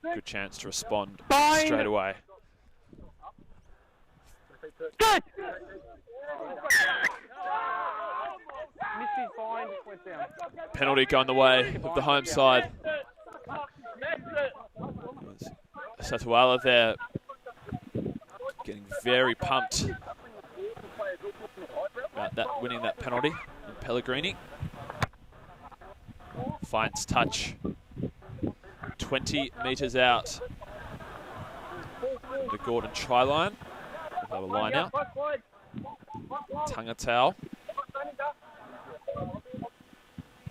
Good chance to respond straight away.
Good.
Penalty going the way of the home side. Satuala there getting very pumped about that, winning that penalty. And Pellegrini finds touch 20 metres out the Gordon try line. We'll have a line out. Tangatau.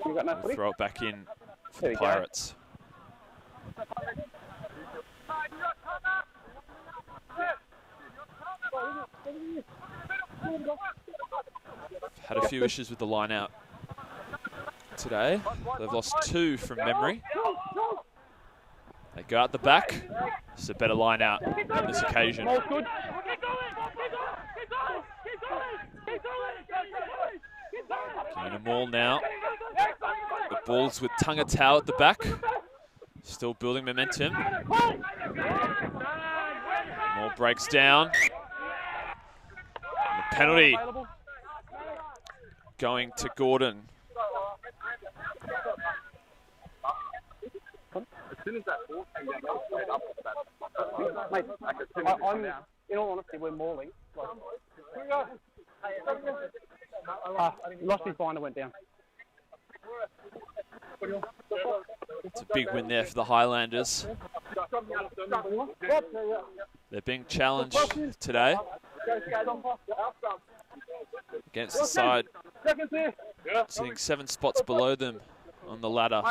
We'll throw it back in for the Pirates. Had a few issues with the line out today. They've lost 2 from memory. They go out the back. It's a better line out on this occasion. Getting a maul now. The ball's with Tangatau at the back. Still building momentum. Maul breaks down. And the penalty going to Gordon.
Mate, in all honesty, we're mauling. Lost his binder, went down.
It's a big win there for the Highlanders. They're being challenged today against the side sitting 7 spots below them on the ladder.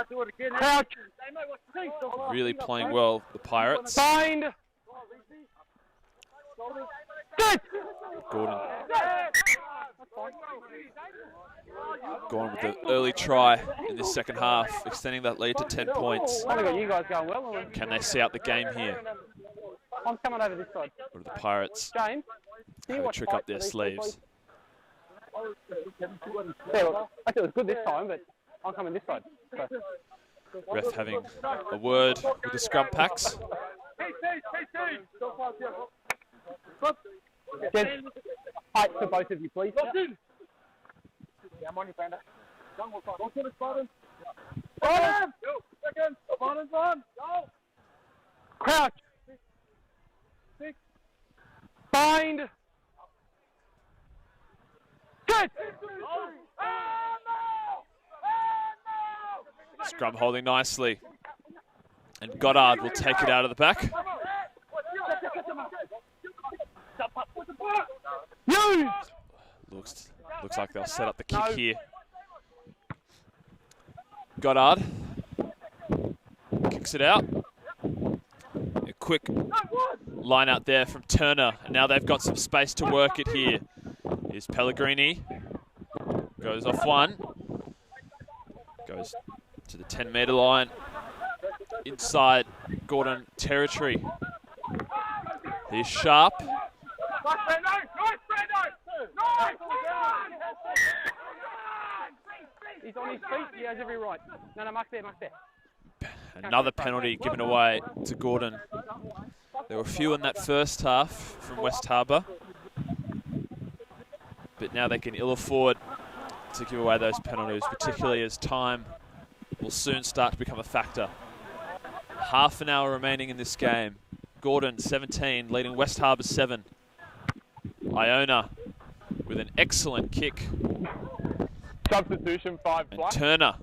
Really playing well, the Pirates. Gordon going with the early try in this second half, extending that lead to 10 points. Can they see out the game here?
I'm coming over this side.
Or do the Pirates have a trick up their sleeves?
Yeah, look, I think it was good this time, but I'm coming this side. So.
Ref having a word with the scrum packs.
Gents, height for both of you, please. Crouch. Bind. Good.
Scrum holding nicely. And Goddard will take it out of the back. Looks like they'll set up the kick here. Goddard kicks it out. A quick line out there from Turner. And now they've got some space to work it here. Here's Pellegrini. Goes off one. Goes to the 10-metre line. inside Gordon territory. He's sharp.
He's on his feet. He has every right. No, mark there, mark there.
Another penalty given away to Gordon. There were a few in that first half from West Harbour, but now they can ill afford to give away those penalties, particularly as time will soon start to become a factor. Half an hour remaining in this game. Gordon 17, leading West Harbour 7. Iona with an excellent kick.
Substitution 5
and Turner,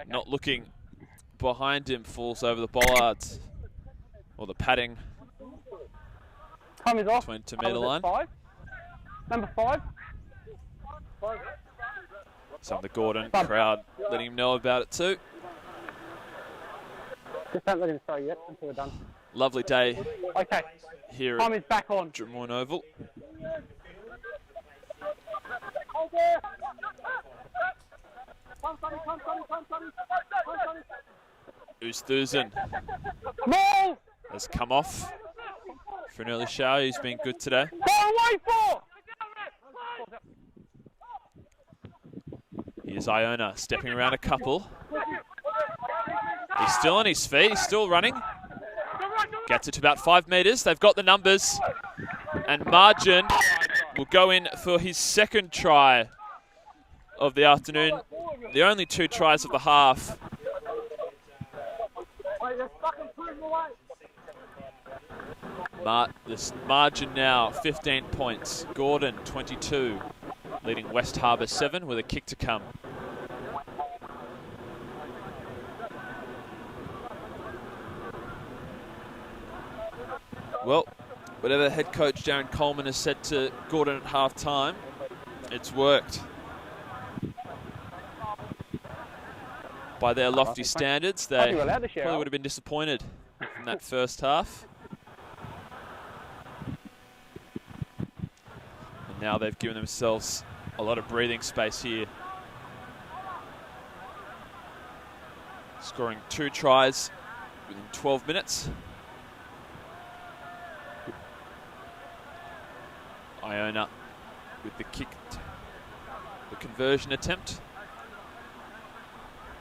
not looking behind him, falls over the bollards or the padding
Time is off.
22 metre line.
Number 5.
Some of the Gordon crowd letting him know about it too.
Just don't let him throw yet until we're done.
Lovely day here
Time is back on.
Drummoyne Oval. Oosthuizen has come off for an early shower. He's been good today. Here's Iona stepping around a couple. He's still on his feet. He's still running. Gets it to about 5 metres. They've got the numbers. And Margin will go in for his second try of the afternoon. The only 2 tries of the half. This margin now 15 points. Gordon 22, leading West Harbour 7 with a kick to come. Well, whatever head coach Darren Coleman has said to Gordon at half time, it's worked. By their lofty standards, they probably would have been disappointed in that first half. And now they've given themselves a lot of breathing space here. Scoring 2 tries within 12 minutes. Iona with the kick, the conversion attempt.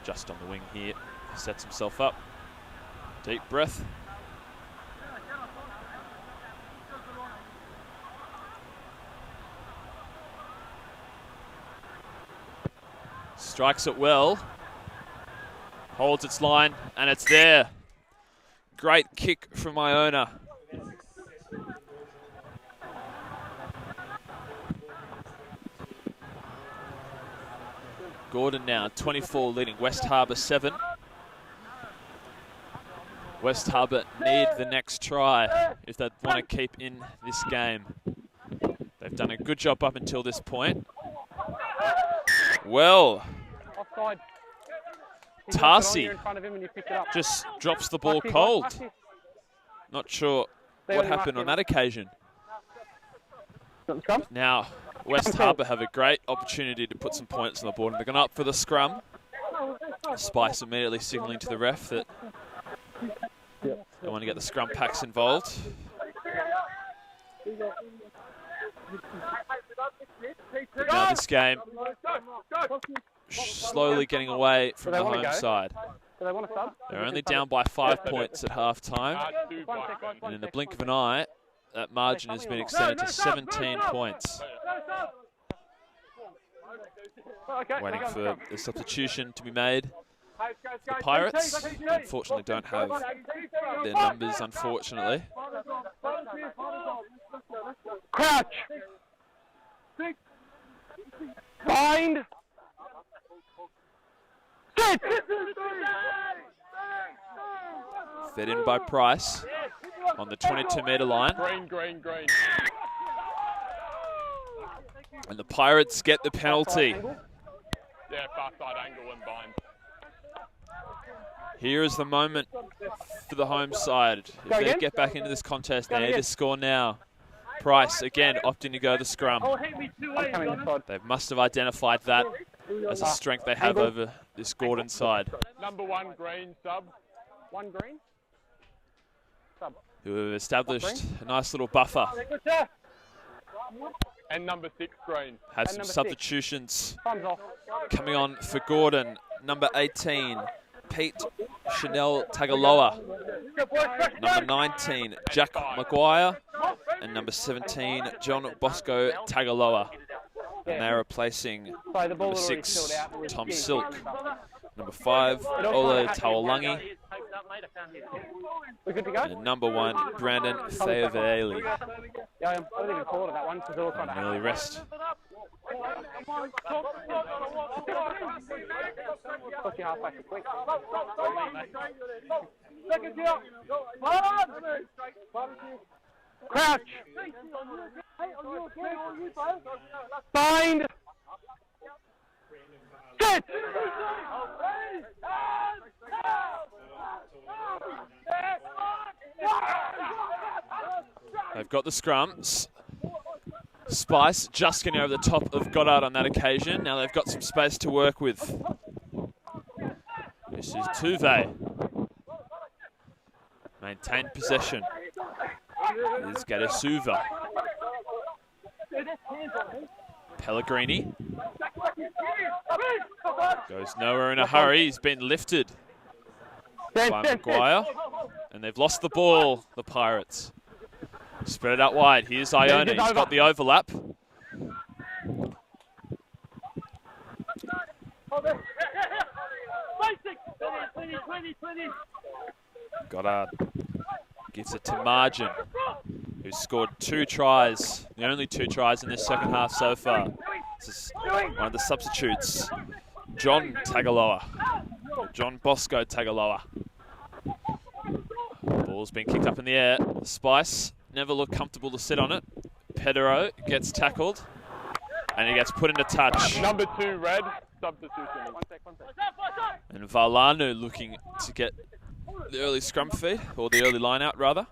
Just on the wing here, he sets himself up. Deep breath. Strikes it well. Holds its line, and it's there. Great kick from Iona. Gordon now 24, leading West Harbour 7. West Harbour need the next try if they want to keep in this game. They've done a good job up until this point. Well, Tarsi just drops the ball cold. Not sure what happened on that occasion. Now, West Harbour have a great opportunity to put some points on the board, and they're going up for the scrum. Spice immediately signalling to the ref that they want to get the scrum packs involved. Now this game slowly getting away from the home side. They're only down by 5 points at half time, and in the blink of an eye, that margin has been extended to 17 points. Waiting for the substitution to be made. The Pirates, unfortunately, don't have their numbers, unfortunately.
Crouch! Bind! Sit!
Fed in by Price on the 22-metre line.
Green.
And the Pirates get the penalty.
Yeah, far side angle and bind.
Here is the moment for the home side. If they get back into this contest, they need to score now. Price, again, opting to go the scrum. They must have identified that as a strength they have over this Gordon side.
Number 1, green sub. 1 green. Sub.
Who have established a nice little buffer.
And number 6 green.
Has some substitutions
Time's off.
coming on for Gordon. Number 18, Pete Chanel Tagaloa. Number 19, Jack Maguire. And number 17, John Bosco Tagaloa. And they're replacing number 6, Tom Silk. Number 5, Ola Tawalangi.
We're good to go?
And number 1, Brandon Fayaveli.
Yeah, I didn't even call it that one because it all kind of
Early rest.
Push you halfway for quick. Crouch. Bind. Sit.
They've got the scrums. Spice just getting over the top of Goddard on that occasion. Now they've got some space to work with. This is Tuve. Maintain possession. Is Gadasuva. Pellegrini. Goes nowhere in a hurry. He's been lifted by Maguire. And they've lost the ball, the Pirates. Spread it out wide. Here's Iona. He's got the overlap. Goddard gives it to Margin, who's scored 2 tries. The only 2 tries in this second half so far. This is one of the substitutes, John Tagaloa. John Bosco Tagaloa. Ball's been kicked up in the air. Spice never looked comfortable to sit on it. Pedro gets tackled, and he gets put into touch.
Number 2 red, substitution.
And Valanu looking to get the early scrum feed, or the early line out rather.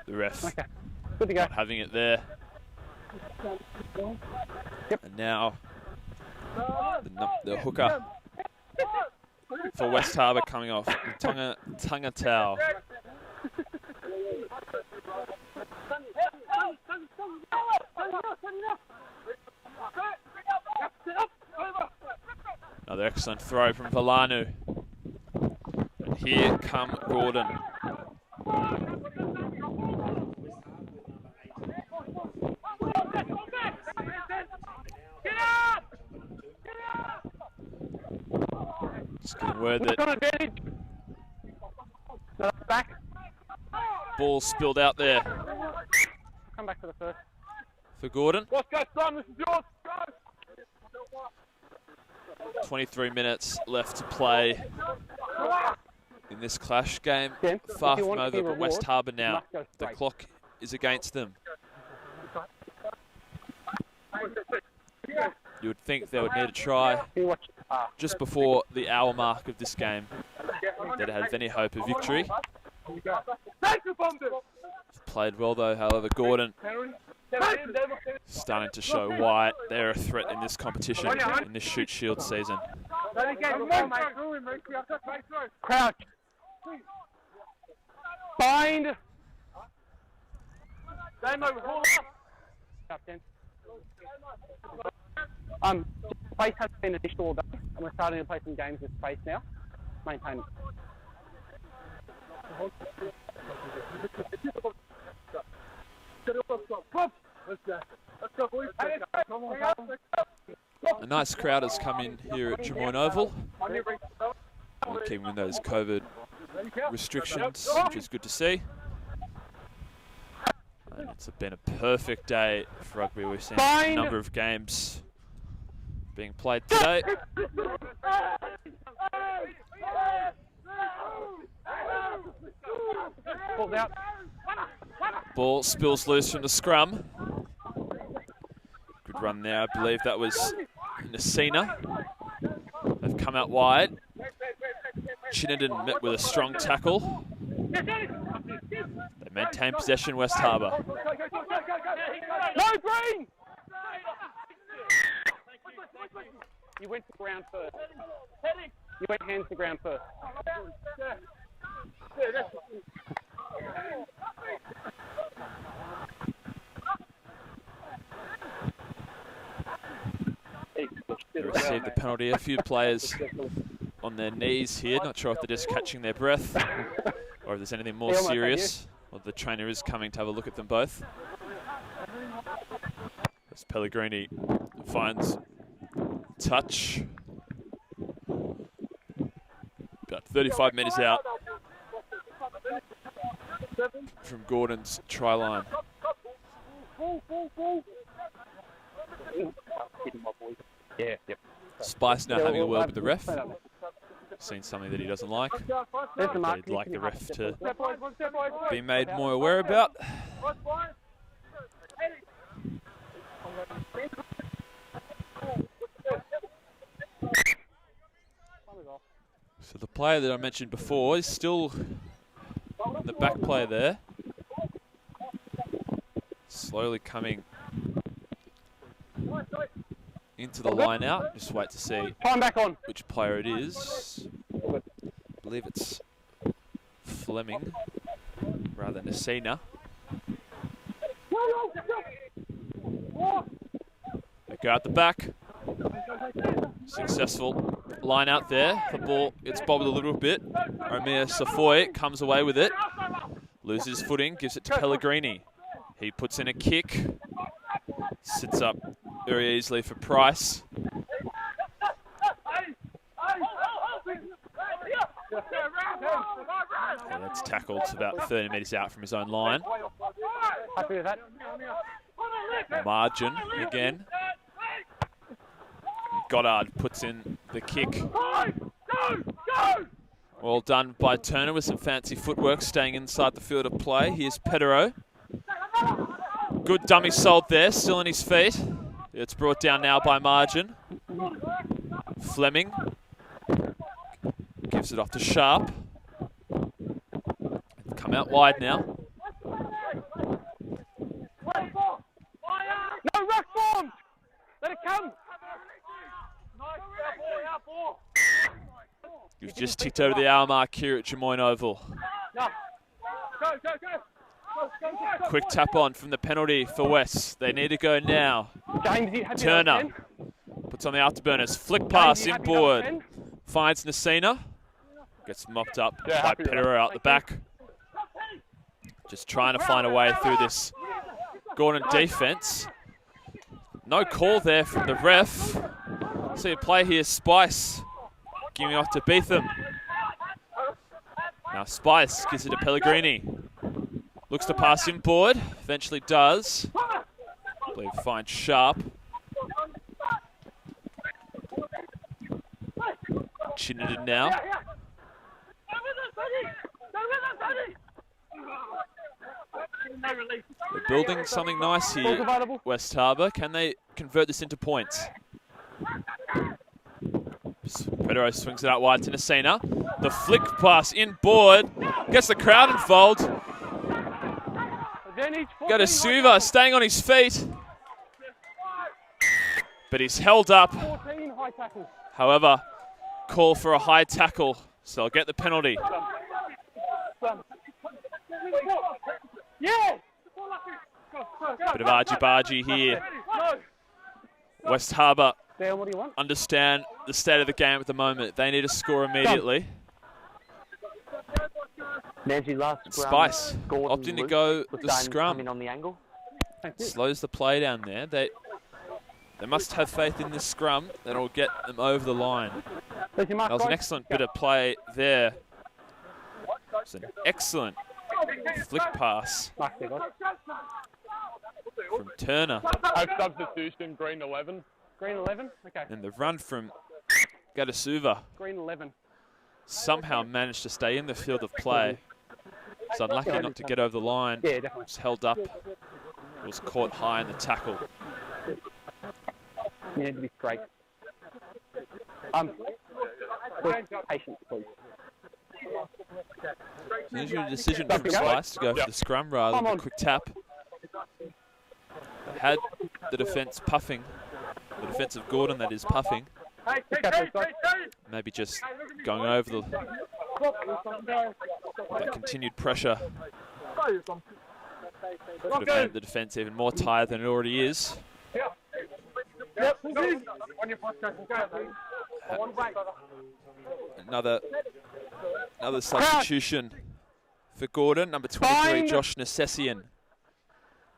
The ref
Good to go.
not having it there.
Yep.
And now the hooker for West Harbour coming off, Tunga Tau. Another excellent throw from Valanu. And here come Gordon. Just getting word that
back.
ball spilled out there
Come back to the first.
for Gordon.
Let's go, son. This is yours. Go.
23 minutes left to play in this clash game.
Jen,
Far
if you
from
want to
over,
be
but West
rewarded,
Harbour
you
now.
must go
The
straight.
clock is against them. You would think they would need a try
You watch.
just before the hour mark of this game that had any hope of victory. Played well though, however, Gordon starting to show why they're a threat in this competition, in this Shute Shield season.
Crouch. Bind. Captain. Space has been an issue all day, and we're starting to play some games with space now. Maintain it.
A nice crowd has come in here at Drummoyne Oval, keeping in those COVID restrictions, which is good to see. And it's been a perfect day for rugby. We've seen a number of games being played today.
Ball's out.
Ball spills loose from the scrum. Good run there. I believe that was Nasina. They've come out wide. Chinnenden met with a strong tackle. They maintain possession, West Harbour.
No green! You went to ground first. You went hands to ground first.
They received the penalty. A few players on their knees here. Not sure if they're just catching their breath or if there's anything more serious. Or the trainer is coming to have a look at them both. As Pellegrini finds touch. About 35 metres out from Gordon's try line.
Yeah, yep.
Spice now having a word with the ref. Seen something that he doesn't like. He'd like the ref to be made more aware about. So the player that I mentioned before is still the back player there. Slowly coming into the line out. Just wait to see which player it is. I believe it's Fleming rather than Nasina. They go out the back. Successful line out there. The ball gets bobbled a little bit. Omir Safoy comes away with it. Loses footing, gives it to Pellegrini. He puts in a kick. Sits up very easily for Price. Yeah, that's tackled about 30 metres out from his own line.
Happy with that?
Margin again. Goddard puts in the kick. Well done by Turner with some fancy footwork, staying inside the field of play. Here's Petero. Good dummy sold there, still on his feet. It's brought down now by Margin. Fleming gives it off to Sharp. Come out wide now.
No rush forms! Let it come!
You've just ticked over the hour mark here at Drummoyne Oval. Quick tap on from the penalty for West. They need to go now. Turner puts on the afterburners. Flick pass inboard. Finds Nasina. Gets mopped up by Petero out the back. Just trying to find a way through this Gordon defense. No call there from the ref. See a play here, Spice giving off to Beetham. Now Spice gives it to Pellegrini. Looks to pass inboard, eventually does. I believe finds Sharp. Chinnington now. They're building something nice here, West Harbour. Can they convert this into points? Petero swings it out wide to Nasina. The flick pass inboard. Gets the crowd involved. Go to Suva, staying on his feet. But he's held up. However, call for a high tackle, so they'll get the penalty. Bit of argy-bargy here. West Harbour understand the state of the game at the moment. They need to score immediately. Spice opting to go the scrum.
On the angle.
Slows the play down there. They must have faith in this scrum that will get them over the line. That was an excellent bit of play there. It's an excellent flick pass from Turner.
Substitution, green 11.
Green 11? Okay.
And the run from Gadasuva.
Green 11.
Somehow managed to stay in the field of play. It's unlucky not to get over the line.
Yeah, definitely.
It's held up. It was caught high in the tackle.
You need to be straight. Patience, please.
Usually a decision from Spice to go for the scrum rather than a quick tap. Had the defence puffing. The defence of Gordon, that is, puffing. Maybe just going over that continued pressure. Could have made the defence even more tired than it already is. Another substitution for Gordon. Number 23, Josh Necessian,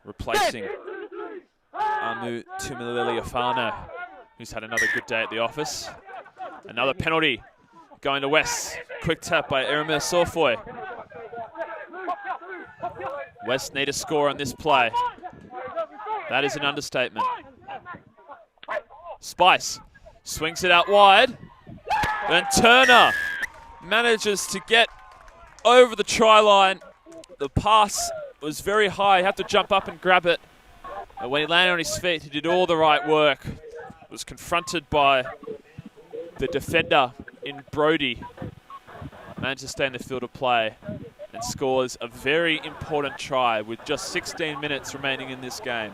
replacing Amu Tumililiafano, who's had another good day at the office. Another penalty going to West. Quick tap by Erimir Sorfoy. West need a score on this play. That is an understatement. Spice swings it out wide. And Turner manages to get over the try line. The pass was very high. He had to jump up and grab it. And when he landed on his feet, he did all the right work. Was confronted by the defender in Brody. Managed to stay in the field of play and scores a very important try with just 16 minutes remaining in this game.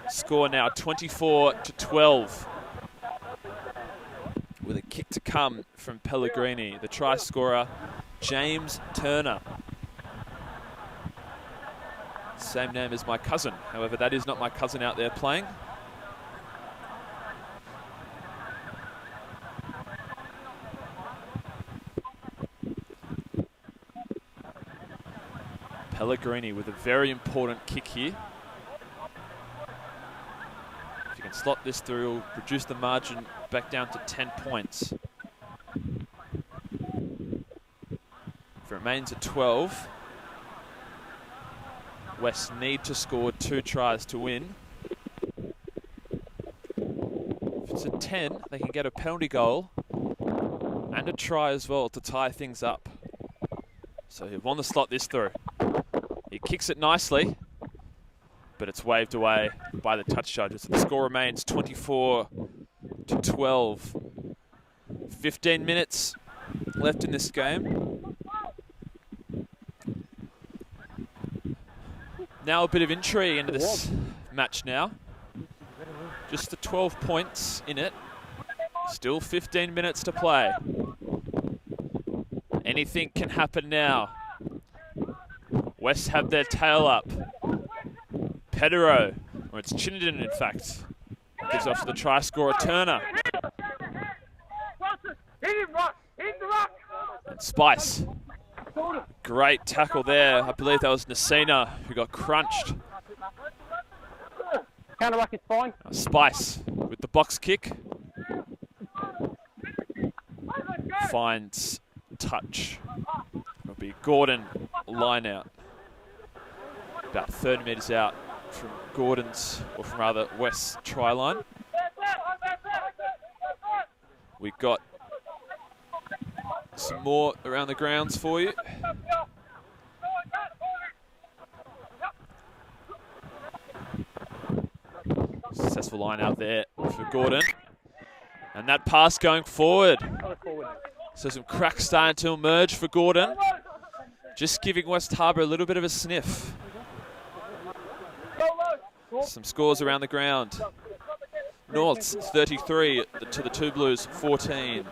Score now 24-12. With a kick to come from Pellegrini, the try scorer, James Turner. Same name as my cousin. However, that is not my cousin out there playing. Pellegrini with a very important kick here. If you can slot this through, it'll reduce the margin back down to 10 points. If it remains at 12, West need to score 2 tries to win. If it's at 10, they can get a penalty goal and a try as well to tie things up. So he'll want to slot this through. He kicks it nicely, but it's waved away by the touch judges. The score remains 24-12. 15 minutes left in this game. Now a bit of intrigue into this match now. Just the 12 points in it. Still 15 minutes to play. Anything can happen now. West have their tail up. Petero, or it's Chinnington in fact, gives off to the try scorer Turner. And Spice. Great tackle there. I believe that was Nasina who got crunched.
Counter ruck is fine.
Spice with the box kick. Finds touch. It'll be Gordon line out. About 30 metres out from Gordon's, or from rather West's try line. We've got some more around the grounds for you. Successful line out there for Gordon. And that pass going forward. So some cracks starting to emerge for Gordon. Just giving West Harbour a little bit of a sniff. Some scores around the ground. Norths 33 to the Two Blues 14.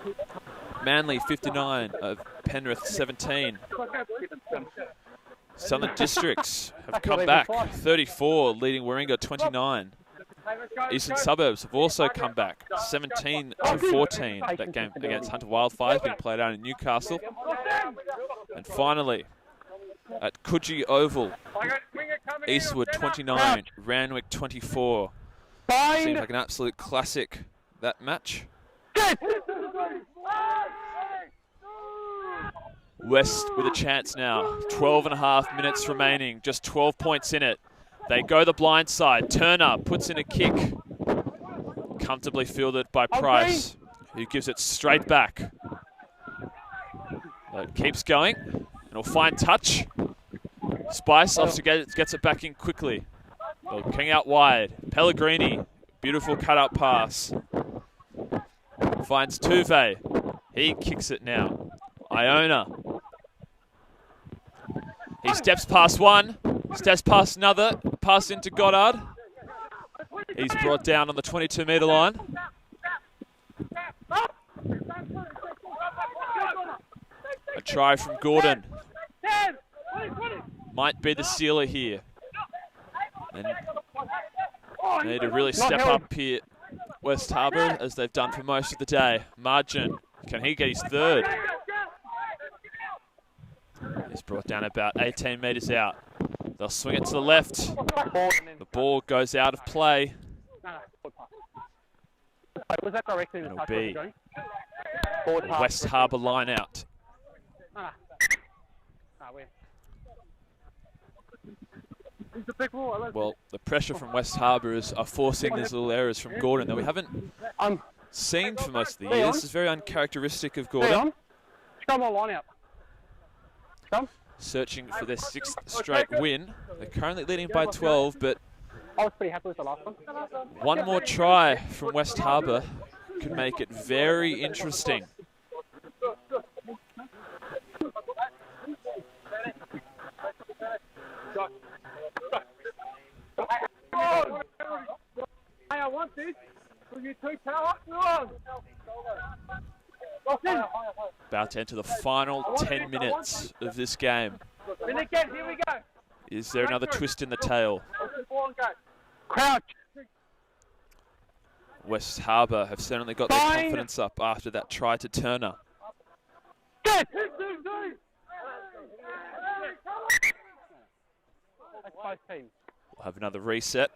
Manly 59 of Penrith 17. Southern Districts have come back 34, leading Warringah 29. Eastern Suburbs have also come back 17-14. That game against Hunter Wildfire being played out in Newcastle. And finally, at Coogee Oval, Eastwood 29, Randwick 24. Seems like an absolute classic, that match. West with a chance now. 12.5 minutes remaining, just 12 points in it. They go the blind side. Turner puts in a kick. Comfortably fielded by Price, who gives it straight back. It keeps going, and he'll find touch. Spice obviously gets it back in quickly. King out wide. Pellegrini, beautiful cut-up pass. Finds Tuve. He kicks it now. Iona. He steps past one, steps past another, pass into Goddard. He's brought down on the 22-metre line. try from Gordon. Might be the sealer here. And need to really step up here, West Harbour, as they've done for most of the day. Margin, can he get his third? He's brought down about 18 metres out. They'll swing it to the left. The ball goes out of play. It'll be West Harbour line out. Well, the pressure from West Harbour are forcing these little errors from Gordon that we haven't seen for most of the year. This is very uncharacteristic of Gordon. Searching for their 6th straight win. They're currently leading by 12, but
I was pretty happy with the last one.
One more try from West Harbour could make it very interesting.
I want this. Will you two power?
About to enter the final 10 minutes of this game.
Here we go.
Is there another twist in the tail?
Crouch.
West Harbour have certainly got their confidence up after that try to Turner.
That's both teams.
We'll have another reset.